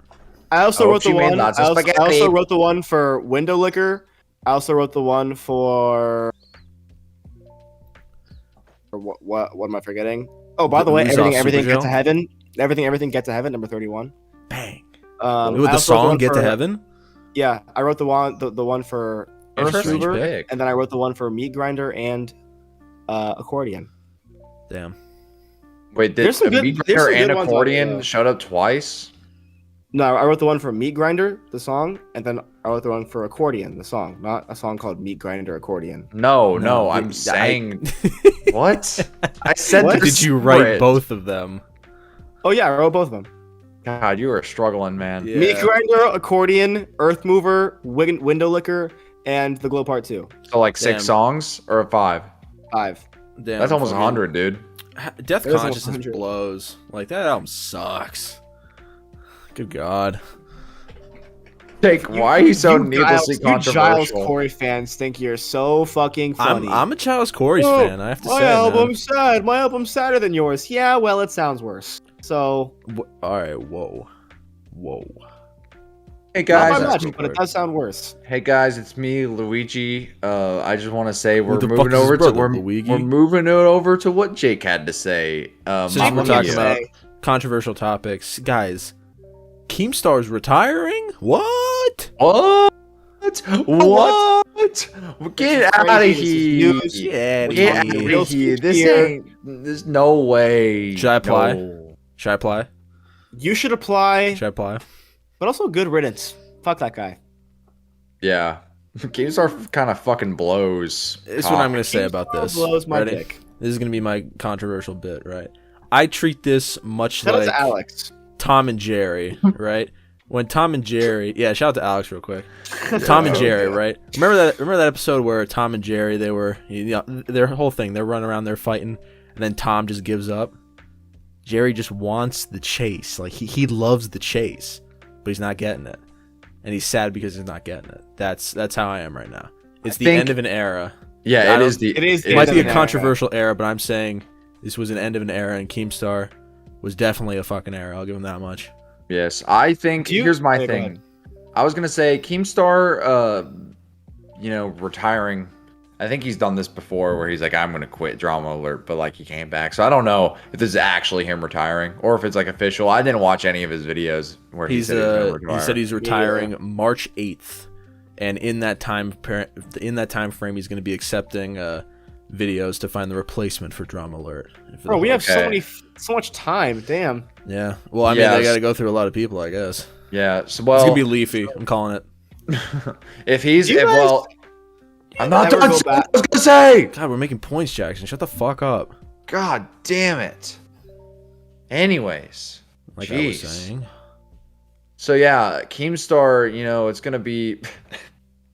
I also Oh, wrote the she made one. lots I of also, spaghetti. wrote the one for Window Liquor. I also wrote the one for. What am I forgetting? Oh, by the way, Who's everything Super get Joe? to heaven. Everything get to heaven. Number 31. Bang. With With the song Get to Heaven? Yeah, I wrote the one for Interesting Earth Mover, pick. and then I wrote the one for Meat Grinder and Accordion. Damn. Wait, There's did some good- Meat there's Grinder some and good ones on accordion there. showed up twice? No, I wrote the one for Meat Grinder, the song, and then I wrote the one for Accordion, the song, not a song called Meat Grinder Accordion. No, No, I'm I- saying what? I said What? they're Did you write separate. both of them? Oh yeah, I wrote both of them. God, you are struggling, man. Yeah. Meat Grinder, Accordion, Earth Mover, Window Liquor, and The Glow Part 2. So like Damn. 6 songs or a 5? 5. Damn, That's almost fucking- 100, dude. Death That is almost Consciousness 100. blows. Like, that album sucks. Good God. Jake, why are you so needlessly You Giles controversial? Corey fans think you're so fucking funny. I'm a Chalice Corey's Oh, fan, I have to my say, album's sad. My album's sadder than yours. Yeah, well, it sounds worse. So, man. Alright, whoa. Hey not guys, by that's much, real but it quick. does sound worse. Hey guys, it's me, Luigi. I just want to say Who we're the fuck moving is his over to brother, we're, Luigi? we're moving it over to what Jake had to say. Since Mamma we're talking Mia. about controversial topics, guys, Keemstar's retiring? What? What? What? Get out of Crazy. here! This is news. Yeah, Get out Real of here! This here. ain't. There's no way. Should I apply? No. Should I apply? You should apply, Should I apply? but also good riddance. Fuck that guy. Yeah. Keemstar kind of fucking blows. This is what I'm gonna say about Keemstar this. blows my Ready? dick. This is gonna be my controversial bit, right? I treat this much Shout out like to Alex. Tom and Jerry, right? When Tom and Jerry, yeah, shout out to Alex real quick. Tom and Jerry, right? Remember that episode where Tom and Jerry, they were, their whole thing, they're running around, they're fighting, and then Tom just gives up. Jerry just wants the chase, like he loves the chase, but he's not getting it, and he's sad because he's not getting it. That's how I am right now. It's the end of an era. Yeah, it is. It might be a controversial era, but I'm saying this was an end of an era, and Keemstar was definitely a fucking era. I'll give him that much. Yes, I think here's my Okay, go thing. ahead. I was gonna say Keemstar, retiring. I think he's done this before, where he's like, "I'm gonna quit." Drama alert, but like he came back. So I don't know if this is actually him retiring or if it's like official. I didn't watch any of his videos where he said he said he's retiring March 8th, and in that time frame, he's going to be accepting videos to find the replacement for Drama Alert. Bro, we have Okay. so much time. Damn. Yeah. Well, I mean, Yes. they got to go through a lot of people, I guess. Yeah. So It's well, gonna be Leafy. I'm calling it. if he's You guys- well, I'm not Never done. go saying what back. I was gonna say. God, we're making points, Jackson. Shut the fuck up. God damn it. Anyways, Like I was Jeez. saying. so yeah, Keemstar, it's gonna be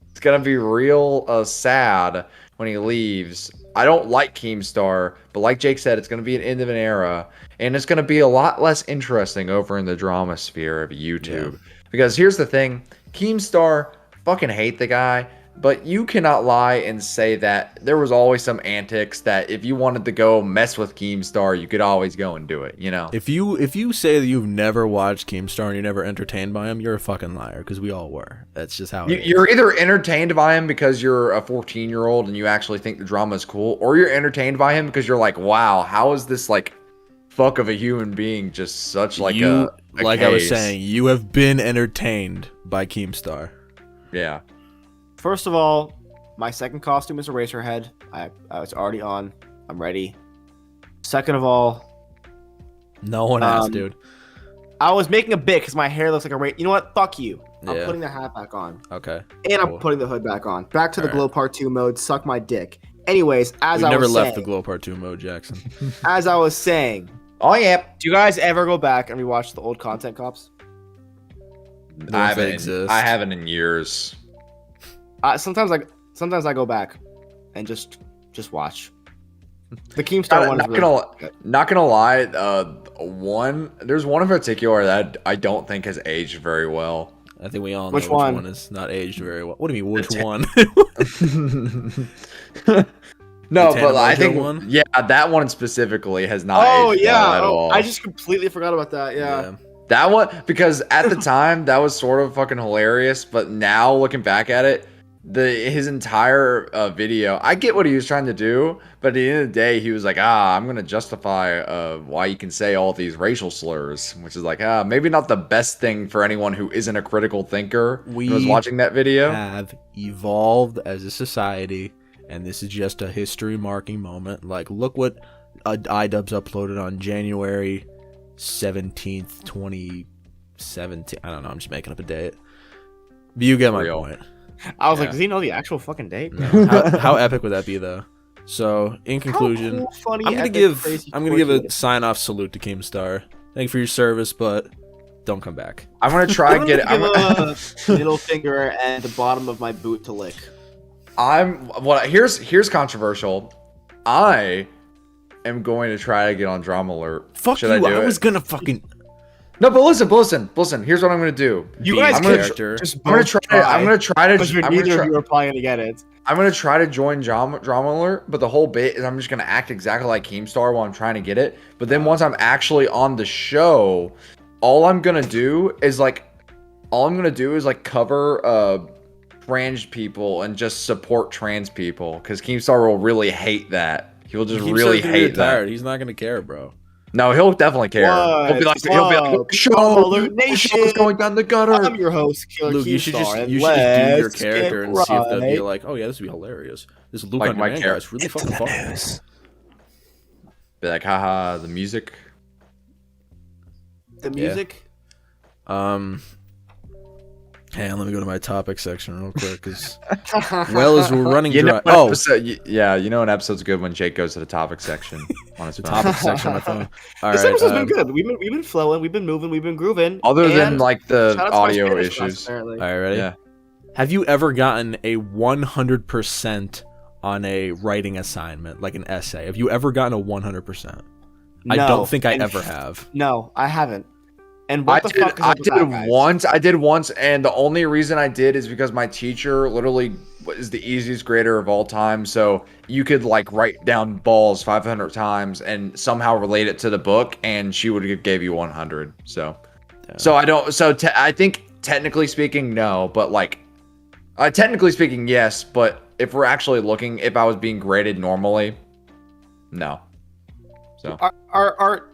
it's gonna be real sad when he leaves. I don't like Keemstar, but like Jake said, it's gonna be an end of an era, and it's gonna be a lot less interesting over in the drama sphere of YouTube. Because here's the thing, Keemstar, fucking hate the guy, but you cannot lie and say that there was always some antics that if you wanted to go mess with Keemstar, you could always go and do it, If you say that you've never watched Keemstar and you're never entertained by him, you're a fucking liar, because we all were. That's just how it is. You're either entertained by him because you're a 14-year-old and you actually think the drama is cool, or you're entertained by him because you're like, wow, how is this like fuck of a human being just such like a like I was case? saying, you have been entertained by Keemstar. Yeah. First of all, my second costume is Eraserhead. I was already on. I'm ready. Second of all, No one asked, dude. I was making a bit because my hair looks like a razor. You know what? Fuck you. I'm Yeah. putting the hat back on. Okay. And Cool. I'm putting the hood back on. Back to the Alright. Glow Part 2 mode. Suck my dick. Anyways, as We've I never was left the saying, Glow Part 2 mode, Jackson. as I was saying, Oh yeah. do you guys ever go back and rewatch the old Content Cops? Ones that exist. I haven't in years. Sometimes I go back and just watch. The Keemstar one is really good. Not gonna lie, there's one in particular that I don't think has aged very well. I think we all know Which which one? one is not aged very well. What do you mean, which one? No, The but I Tanamojo think one? yeah, that one specifically has not Oh aged well yeah, at all. I just completely forgot about that. Yeah. That one, because at the time that was sort of fucking hilarious, but now looking back at it, his entire video, I get what he was trying to do, but at the end of the day, he was like, I'm gonna justify why you can say all these racial slurs, which is like, maybe not the best thing for anyone who isn't a critical thinker who was We watching that video. Have evolved as a society, and this is just a history marking moment. Like, look what iDubbbz uploaded on January 17th, 2017. I don't know, I'm just making up a date. But you get my Real. point. I was Yeah. like, does he know the actual fucking date? How epic would that be, though? So, in conclusion, How cool, funny, I'm gonna epic, give crazy, a sign off salute to Keemstar. Thank you for your service, but don't come back. I'm gonna try and get it. give a middle finger and the bottom of my boot to lick. Here's controversial. I am going to try to get on Drama Alert. Fuck Should you! I do I was it? gonna fucking No, but listen. Here's what I'm gonna do. You be guys a I'm gonna character. Just I'm gonna both try. I'm gonna try to. because you're I'm gonna neither try- of you are probably gonna get it. I'm gonna try to join Drama Alert, but the whole bit is I'm just gonna act exactly like Keemstar while I'm trying to get it. But then once I'm actually on the show, all I'm gonna do is cover trans people and just support trans people because Keemstar will really hate that. He will just Keemstar's really gonna be hate that. retired. He's not gonna care, bro. No, he'll definitely care. He'll be like, What's show, up, Alert the Nation? show's going down the gutter. I'm your host, Killer Luke, Keemstar, you should just and do your let's character get and see if they'll be right like, oh yeah, this would be hilarious. This Luke Like on my Demand char- guy is really fucking funny. Be like, haha, the music. the music. Hey, let me go to my topic section real quick, because well, as we're running You know, dry. Oh, you know, an episode's good when Jake goes to the topic section on his the phone. topic section on my phone. All This right. episode's been good. We've been flowing. We've been moving. We've been grooving. Other than and like the shout out to my audio Spanish class, issues. apparently. All right, ready? Yeah. Have you ever gotten a 100% on a writing assignment, like an essay? Have you ever gotten a 100%? I No, don't think I and- ever have. No, I haven't. And what the fuck is I up with did that, guys? once. I did once, and the only reason I did is because my teacher literally is the easiest grader of all time. So you could like write down balls 500 times and somehow relate it to the book, and she would have gave you 100. So, Yeah. so I don't. So I think technically speaking, no, but like, technically speaking, yes. But if we're actually looking, if I was being graded normally, no. So Are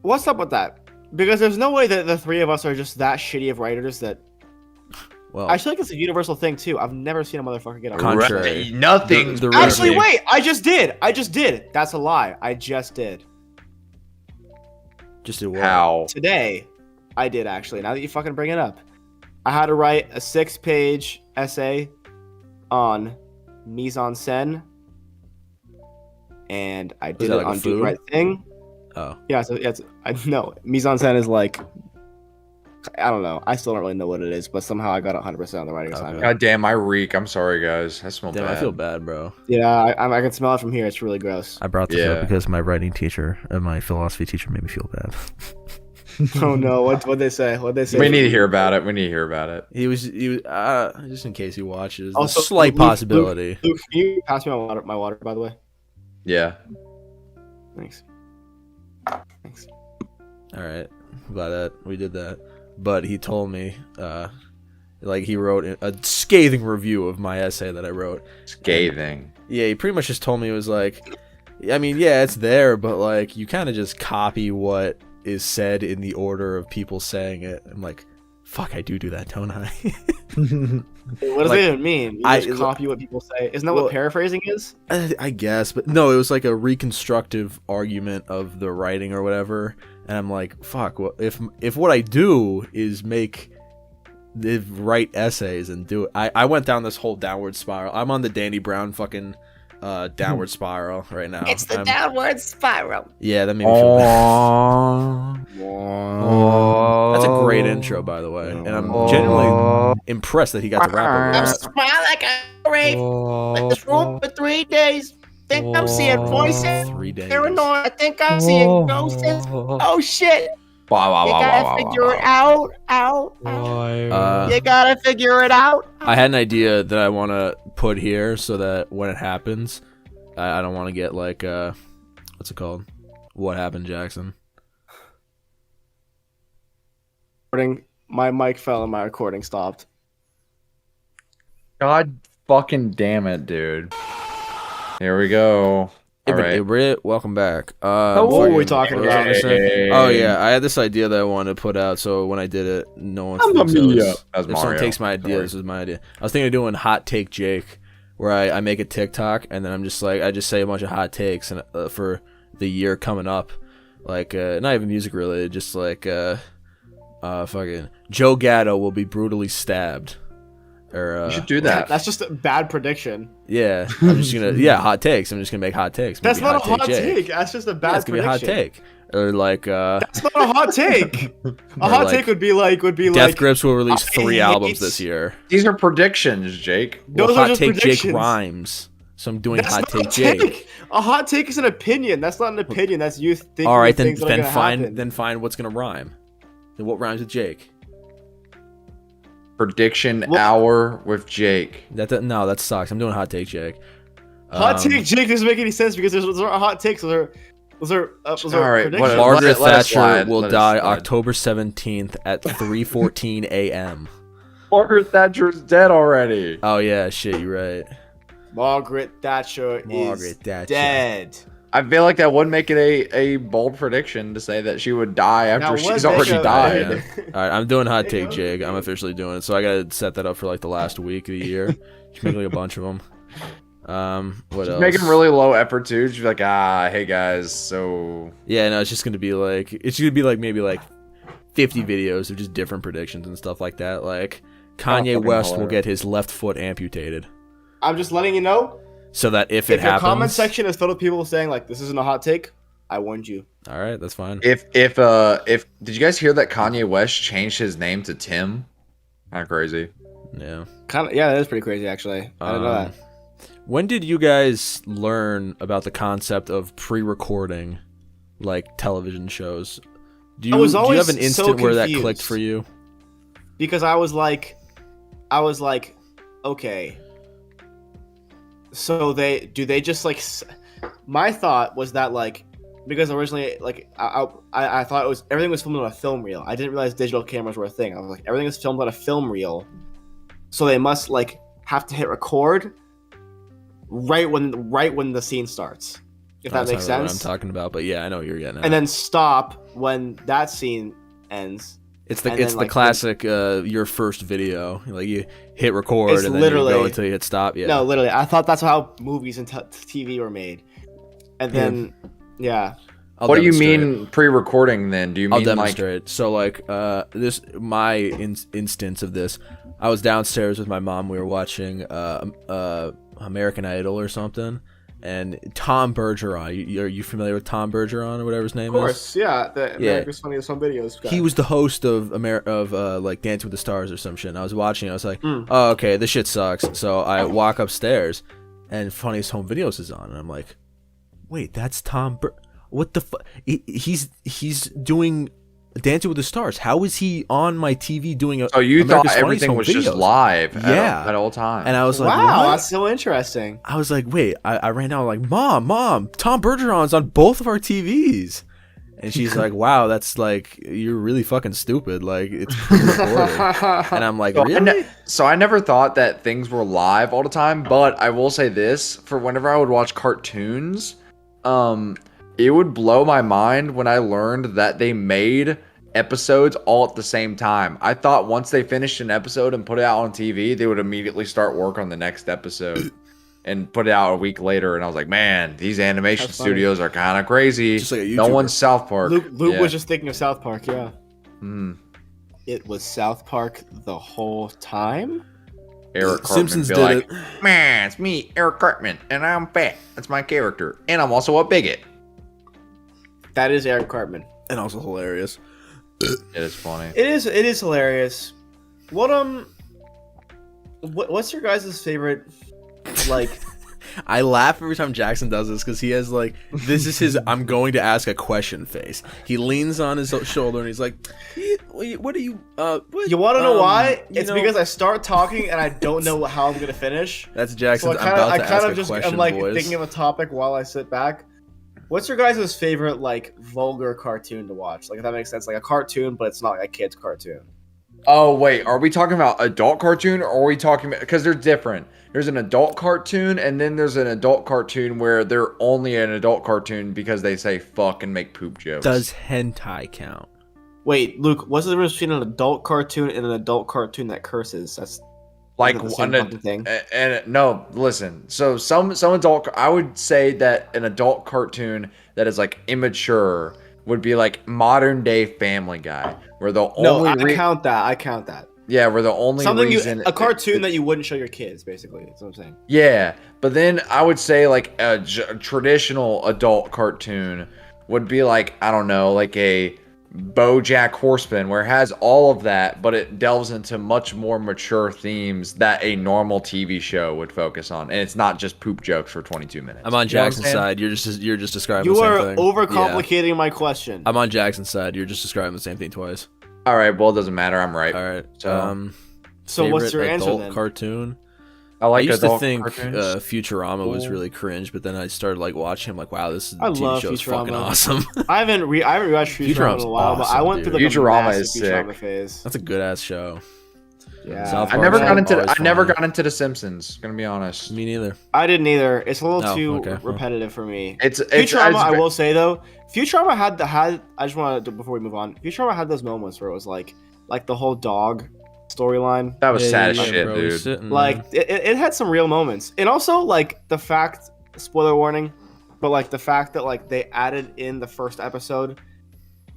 what's up with that? Because there's no way that the three of us are just that shitty of writers that Well, I feel like it's a universal thing too. I've never seen a motherfucker get a Contrary. Right, nothing. The Actually, reasoning- wait, I just did. That's a lie. I just did. just do what? How? Today, I did actually. Now that you fucking bring it up, I had to write a 6-page essay on mise en scène, and I did that it like a on Do food? the Right Thing. Oh, Yeah, so I know mise en scène is like, I don't know. I still don't really know what it is, but somehow I got 100% on the writing Okay. assignment. God damn, I reek. I'm sorry, guys. I smell damn, bad. I feel bad, bro. Yeah, I can smell it from here. It's really gross. I brought this Yeah. up because my writing teacher and my philosophy teacher made me feel bad. Oh no, what'd they say? What'd they say? We need to hear about it. We need to hear about it. He was just in case he watches. Also, Also, slight Luke- possibility. Luke, can you pass me my water, by the way? Yeah. Thanks. Thanks. All right, I'm glad that we did that. But he told me, like he wrote a scathing review of my essay that I wrote. Scathing. Yeah, he pretty much just told me it was like, I mean, yeah, it's there, but like you kind of just copy what is said in the order of people saying it. I'm like, fuck, I do that, don't I? What does Like, that even mean? You I- just copy what people say. Isn't that Well- what paraphrasing is? I guess, but no, it was like a reconstructive argument of the writing or whatever. And I'm like, fuck, well, if what I do is write essays and do it, I went down this whole downward spiral. I'm on the Danny Brown fucking downward spiral right now. I'm- downward spiral. Yeah, that made me feel bad. Oh. That's a great intro, by the way, and I'm genuinely impressed that he got to rap over it. Smile like a rave. In this room for 3 days. Think I'm seeing voices. 3 days. Paranoid. I think I'm seeing ghosts. Oh shit. Wow, You gotta figure it out. Uh, You gotta figure it out. I had an idea that I want to put here so that when it happens, I don't want to get like what's it called? What happened, Jackson? My mic fell and my recording stopped. God fucking damn it, dude. Here we go. All right. Welcome back. What were we talking what was I about? gonna say? Oh yeah, I had this idea that I wanted to put out. So when I did it, no one Mamma thinks it was, mia. That was if someone Mario. takes my idea, Sorry. this was my idea. I was thinking of doing Hot Take Jake, where I make a TikTok and then I'm just like I just say a bunch of hot takes and for the year coming up, like not even music related, just like fucking Joe Gatto will be brutally stabbed. Or You should do that. That's just a bad prediction. yeah, I'm just gonna hot takes. I'm just gonna make hot takes. That's Maybe not a hot Jake. take. That's just a bad Yeah, it's gonna be a hot prediction. take. Or like That's not a hot take. A Or hot like take would be like Death like Grips will release I 3 hate albums s- this year. These are predictions, Jake. Those Well, are Hot just Take Jake predictions. rhymes. So I'm doing That's Hot not Take a Jake. take. A hot take is an opinion. That's not an opinion. That's you thinking. All right, of then things that are gonna happen. find what's gonna rhyme. Then what rhymes with Jake? Prediction Well- hour with Jake. No, that sucks. I'm doing Hot Take Jake. Hot Um, take Jake doesn't make any sense because those aren't hot takes. Those are All right, predictions. whatever. Margaret let it Thatcher slide, will let it die slide. October 17th at 3:14 a.m. Margaret Thatcher's dead already. Oh yeah, shit, you're right. Margaret Thatcher is Margaret Thatcher. dead. I feel like that would make it a bold prediction to say that she would die after Now, she's what already make a- died. Yeah. All right, I'm doing Hot There you Take go. Jake. I'm officially doing it, so I gotta set that up for like the last week of the year. Just make like a bunch of them. What She's else? making really low effort too. She's like, hey guys, so Yeah, no, it's just gonna be like maybe like 50 videos of just different predictions and stuff like that. Like Kanye fucking West will hilarious. get his left foot amputated, I'm just letting you know. so that if If it your happens, comment section is filled with people saying like this isn't a hot take, I warned you. all right, that's fine. If did you guys hear that Kanye West changed his name to Tim? Kind of crazy. Yeah. Kind of, yeah, that is pretty crazy actually. I didn't know that. When did you guys learn about the concept of pre-recording, like television shows? Do you, I was do you always have an so instant where that confused. clicked for you? Because I was like, okay. So they just like, my thought was that like, because originally like I thought it was everything was filmed on a film reel. I didn't realize digital cameras were a thing. I was like, everything is filmed on a film reel, so they must like have to hit record right when the scene starts. If that That's makes not really sense. what I'm talking about, but yeah, I know what you're getting at. And then stop when that scene ends. it's and the then, like, classic your first video. Like you hit record It's and then you go literally- until you hit stop. Yeah. No, literally, I thought that's how movies and TV were made. And then, yeah. I'll What do you demonstrate. mean pre-recording then? Do you I'll mean like demonstrate. So like this my instance of this, I was downstairs with my mom. We were watching American Idol or something, and Tom Bergeron. Are you familiar with Tom Bergeron or whatever his name Of course, yeah. The Yeah. America's Funniest Home Videos guy. He was the host of like Dancing with the Stars or some shit. And I was watching. I was like, Mm. oh, okay, this shit sucks. So I walk upstairs, and Funniest Home Videos is on, and I'm like, wait, that's Tom. What the fuck? He's doing Dancing with the Stars. How is he on my TV doing a? Oh, you America's thought Funniest everything Home was just Videos? live Yeah. at all times. And I was like, wow, what? that's so interesting. I was like, wait. I ran out like, mom, Tom Bergeron's on both of our TVs. And she's like, wow, that's like, you're really fucking stupid. Like, it's pre-recorded. And I'm like, So really? So I never thought that things were live all the time, but I will say this, for whenever I would watch cartoons, it would blow my mind when I learned that they made episodes all at the same time. I thought once they finished an episode and put it out on TV, they would immediately start work on the next episode and put it out a week later. And I was like, man, these animation That's funny. studios are kind of crazy. Just like a No YouTuber. one's South Park. Luke Yeah. was just thinking of South Park, yeah. Mm. It was South Park the whole time? Eric Cartman Simpsons be did like, it. man, it's me, Eric Cartman, and I'm fat. That's my character. And I'm also a bigot. That is Eric Cartman. And also hilarious. It is funny. It is hilarious. What's your guys' favorite like I laugh every time Jackson does this because he has like, this is his I'm going to ask a question face. He leans on his shoulder and he's like, what are you, what, you want to know why? you It's know- because I start talking and I don't know how I'm going to finish. That's So Jackson's, I I'm about kind to of ask a just question I'm like voice. thinking of a topic while I sit back. What's your guys' favorite like vulgar cartoon to watch? Like if that makes sense, like a cartoon, but it's not like a kid's cartoon. Oh, wait. Are we talking about adult cartoon or are we talking about, because they're different. There's an adult cartoon and then there's an adult cartoon where they're only an adult cartoon because they say fuck and make poop jokes. Does hentai count? Wait, Luke, what's the difference between an adult cartoon and an adult cartoon that curses? That's like isn't it the same one fucking thing. and no, listen. So some adult, I would say that an adult cartoon that is like immature would be like modern day Family Guy, where the No, only I count that. I count that. yeah, where the only Something reason a cartoon that you wouldn't show your kids, basically. That's what I'm saying. yeah, but then I would say like a traditional adult cartoon would be like, I don't know, like a BoJack Horseman, where it has all of that, but it delves into much more mature themes that a normal TV show would focus on, and it's not just poop jokes for 22 minutes. I'm on You know what I'm Jackson's saying? side. You're just describing You the are same thing. overcomplicating my question. Yeah. I'm on Jackson's side. You're just describing the same thing twice. All right, well, it doesn't matter. I'm right. All right. So- So what's your favorite answer adult then? cartoon? I like I used to adult think cartoons. Futurama was Cool. really cringe, but then I started like watching him like, wow, this I TV love show is fucking Futurama. awesome. I haven't rewatched Futurama Futurama's in a while, but I awesome, went through dude. like a Futurama massive is Futurama sick. phase. That's a good ass show. Yeah, South I Park never is got into always I never funny. got into The Simpsons. Gonna be honest. Me neither. I didn't either. It's a little Oh, too okay, well. repetitive for me. It's Futurama, it's I will say though, Futurama had I just want to before we move on. Futurama had those moments where it was like the whole dog storyline. that was Yeah, sad yeah, as shit, bro, he's dude. sitting Like it had some real moments, and also like the fact, spoiler warning, but like the fact that like they added in the first episode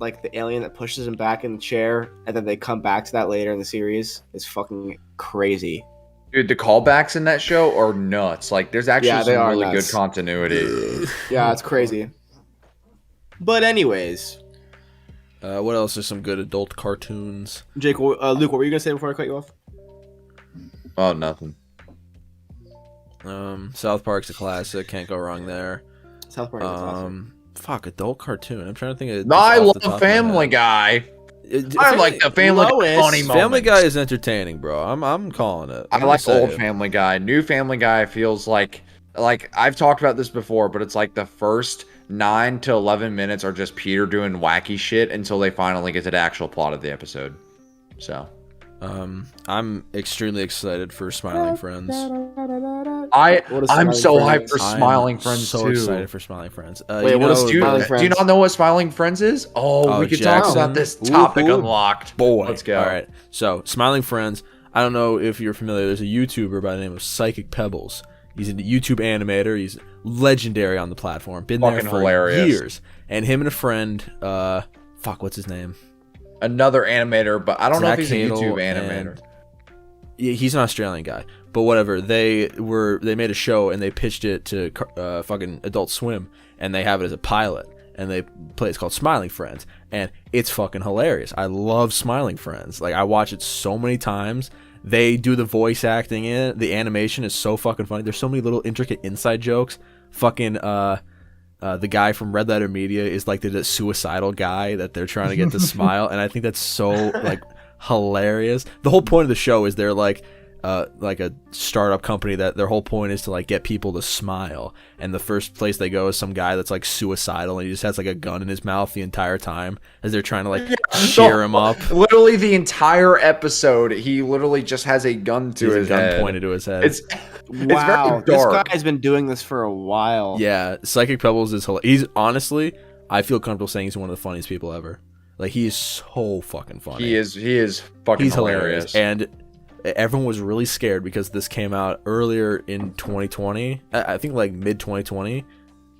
like the alien that pushes him back in the chair, and then they come back to that later in the series is fucking crazy. Dude, the callbacks in that show are nuts. Like, there's actually Yeah, they some are really nuts. good continuity. Yeah, it's crazy. But anyways, What else are some good adult cartoons? Jake, Luke, what were you gonna say before I cut you off? Oh, nothing. South Park's a classic. Can't go wrong there. South Park is awesome. Fuck, adult cartoon. I'm trying to think of. No, I off the top love of my Family head. Guy. I like the Family Guy Lois. funny moments. Family Guy is entertaining, bro. I'm calling it. I I'm like gonna old say it. Family Guy. New Family Guy feels like I've talked about this before, but it's like the first 9 to 11 minutes are just Peter doing wacky shit until they finally get to the actual plot of the episode. So I'm extremely excited for Smiling Friends. What is I'm Smiling so hyped Friends? for Smiling Friends so too. excited for Smiling Friends. Wait, you what is know, Smiling Do Friends? you not know what Smiling Friends is? Oh, Oh, we could talk Jackson. about this topic Ooh, unlocked. Boy, Let's go. All right, so Smiling Friends. I don't know if you're familiar. There's a YouTuber by the name of Psychic Pebbles. He's a YouTube animator. He's legendary on the platform. Been there Fucking for hilarious. years. And him and a friend, what's his name? Another animator, but I don't know if Zach he's a Hadel YouTube animator. and- Yeah, he's an Australian guy, but whatever. They made a show and they pitched it to fucking Adult Swim, and they have it as a pilot, and they play. It's called Smiling Friends, and it's fucking hilarious. I love Smiling Friends. Like, I watch it so many times. They do the voice acting in it. The animation is so fucking funny. There's so many little intricate inside jokes. Fucking the guy from Red Letter Media is like the suicidal guy that they're trying to get to smile, and I think that's so like hilarious. The whole point of the show is they're like a startup company that their whole point is to like get people to smile, and the first place they go is some guy that's like suicidal and he just has like a gun in his mouth the entire time as they're trying to like cheer him up. Literally the entire episode, he literally just has a gun to He has his a gun head. pointed to his head. It's Wow, very this dark. guy's been doing this for a while. Yeah, Psychic Pebbles is hilarious. He's honestly, I feel comfortable saying he's one of the funniest people ever. Like, he is so fucking funny. He is fucking He's hilarious. And everyone was really scared because this came out earlier in 2020. I think like mid 2020.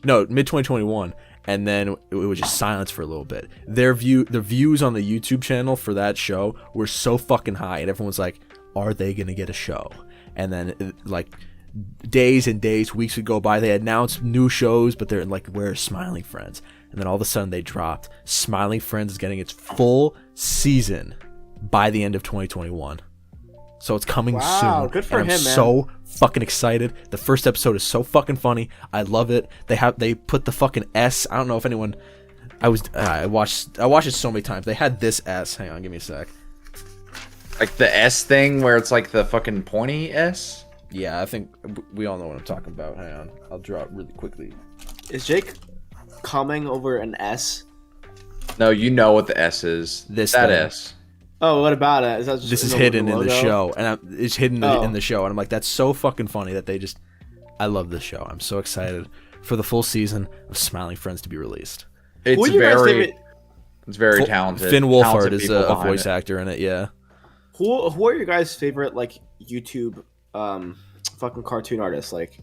No, mid 2021. And then it was just silence for a little bit. The views on the YouTube channel for that show were so fucking high, and everyone was like, "Are they gonna get a show?" And then like days and days, weeks would go by. They announced new shows, but they're like, "Where's Smiling Friends?" And then all of a sudden they dropped. Smiling Friends is getting its full season by the end of 2021. So it's coming Wow, soon. good for and I'm him, man. so fucking excited. The first episode is so fucking funny. I love it. They put the fucking S. I don't know if anyone. I watched it so many times. They had this S. Hang on, give me a sec. Like the S thing where it's like the fucking pointy S. Yeah, I think we all know what I'm talking about. Hang on, I'll draw it really quickly. Is Jake coming over an S? No, you know what the S is. This that thing. S. Oh, what about it? Is that just This is the hidden in the logo? show, and it's hidden Oh. in the show, and I'm like, that's so fucking funny that they just. I love this show. I'm so excited for the full season of Smiling Friends to be released. It's Who are your guys' favorite? very talented. Finn Wolfhard talented is people a behind voice it. actor in it. Yeah. Who are your guys' favorite like YouTube fucking cartoon artists, like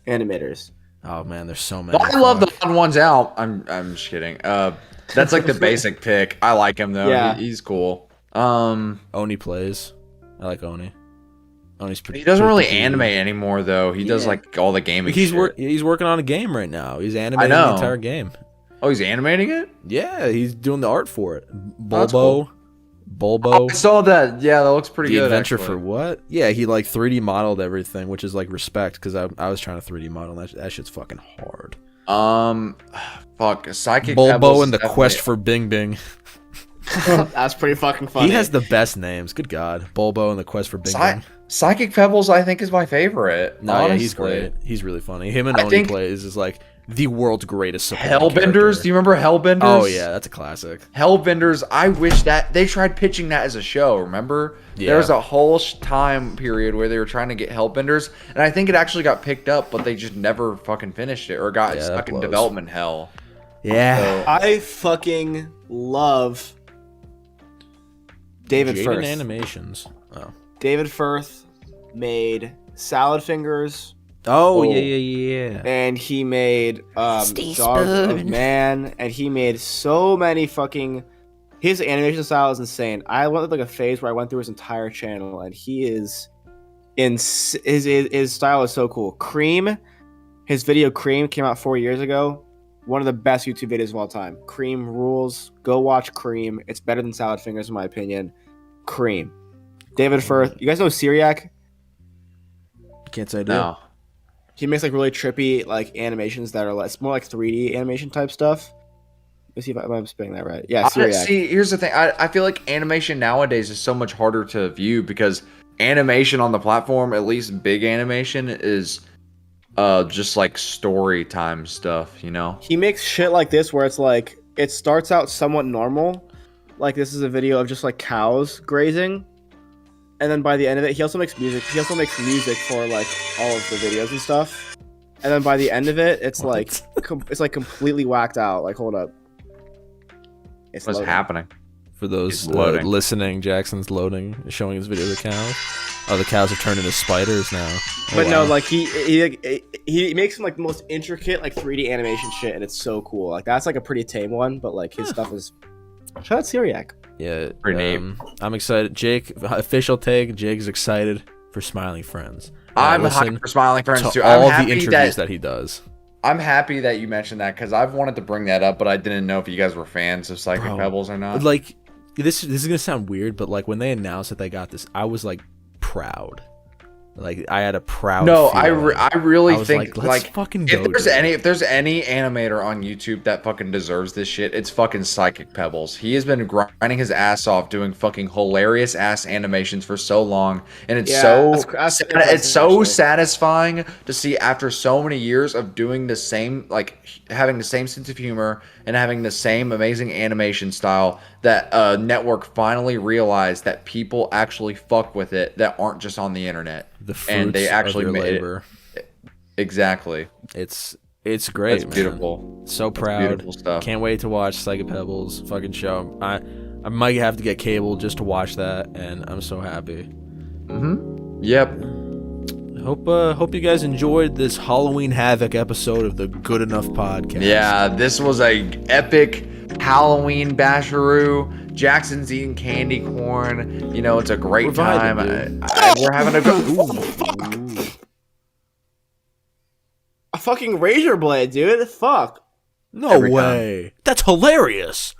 animators? Oh man, there's so many. I love the Fuck. fun ones out. I'm just kidding. That's like the basic pick. I like him though. Yeah. He's cool. Oni plays. I like Oni. Oni's pretty. He doesn't really pretty- animate anymore though. He does Yeah. like all the gaming. He's shit. he's working on a game right now. He's animating know. the entire game. Oh, he's animating it. Yeah, he's doing the art for it. that's Bulbo. Bulbo. I saw that. Yeah, that looks pretty The good. adventure actually. for what? Yeah, he like 3D modeled everything, which is like respect because I was trying to 3D model that shit's fucking hard. Fuck, Psychic Bulbo Pebbles and the is definitely- quest for Bing Bing. That's pretty fucking funny. He has the best names. Good God, Bulbo and the quest for Bing Bing. Psychic Pebbles, I think, is my favorite. No, honestly. yeah, he's great. He's really funny. Him and I Oni think- plays is like the world's greatest supporting Hellbenders. character. Do you remember Hellbenders? Oh yeah, that's a classic. Hellbenders. I wish that they tried pitching that as a show. Remember? Yeah. There was a whole time period where they were trying to get Hellbenders, and I think it actually got picked up, but they just never fucking finished it or got Yeah, that stuck in blows. development hell. Yeah. So, I fucking love David Jaden Firth. Animations. Oh. David Firth made Salad Fingers, Oh, Oh. yeah. and he made Stay Dog of Spoon. Man, and he made so many fucking. His animation style is insane. I went through like a phase where I went through his entire channel, and he is his style is so cool. Cream, his video Cream came out 4 years ago. One of the best YouTube videos of all time. Cream rules. Go watch Cream. It's better than Salad Fingers in my opinion. Cream. David Firth. You guys know Syriac? Can't say I do. No. He makes like really trippy like animations that are like it's more like 3D animation type stuff. Let's see if I'm spelling that right. Yeah, Syriac. See, here's the thing. I feel like animation nowadays is so much harder to view because animation on the platform, at least big animation, is just like story time stuff, you know? He makes shit like this where it's like it starts out somewhat normal, like this is a video of just like cows grazing, and then by the end of it, he also makes music. He also makes music for like all of the videos and stuff. And then by the end of it, it's like it's like completely whacked out. Like hold up, it's What's loading. happening? For those It's loading. listening, Jackson's loading, showing his video of the cows. Oh, the cows are turned into spiders now. Oh, But no, wow. like he makes some like the most intricate like 3D animation shit, and it's so cool. Like that's like a pretty tame one, but like his stuff is. Shout out Syriac. Yeah, Pretty neat. I'm excited. Jake, official take. Jake's excited for Smiling Friends. I'm listen hyped for Smiling Friends to too. all I'm the happy interviews that that he does. I'm happy that you mentioned that because I've wanted to bring that up, but I didn't know if you guys were fans of Psychic Bro, Pebbles or not. Like, this is gonna sound weird, but like when they announced that they got this, I was like proud. Like I had a proud. No, feeling. I really I was think let's like fucking go. if there's any animator on YouTube that fucking deserves this shit, it's fucking Psychic Pebbles. He has been grinding his ass off doing fucking hilarious ass animations for so long, and it's Yeah, that's it's impressive, so actually. satisfying to see after so many years of doing the same, like having the same sense of humor and having the same amazing animation style that network finally realized that people actually fuck with it that aren't just on the internet. the fruits and they actually of their made it. labor. Exactly. It's great. That's man. beautiful. So That's proud. beautiful stuff. Can't wait to watch Psychic Pebbles fucking show. I might have to get cable just to watch that, and I'm so happy. Yep. Hope you guys enjoyed this Halloween Havoc episode of the Good Enough podcast. Yeah, this was a epic Halloween basharoo. Jackson's eating candy corn. You know, it's a great We're vibing, time. dude. We're having a good. A fucking razor blade, dude. Fuck. No Every time. way. That's hilarious.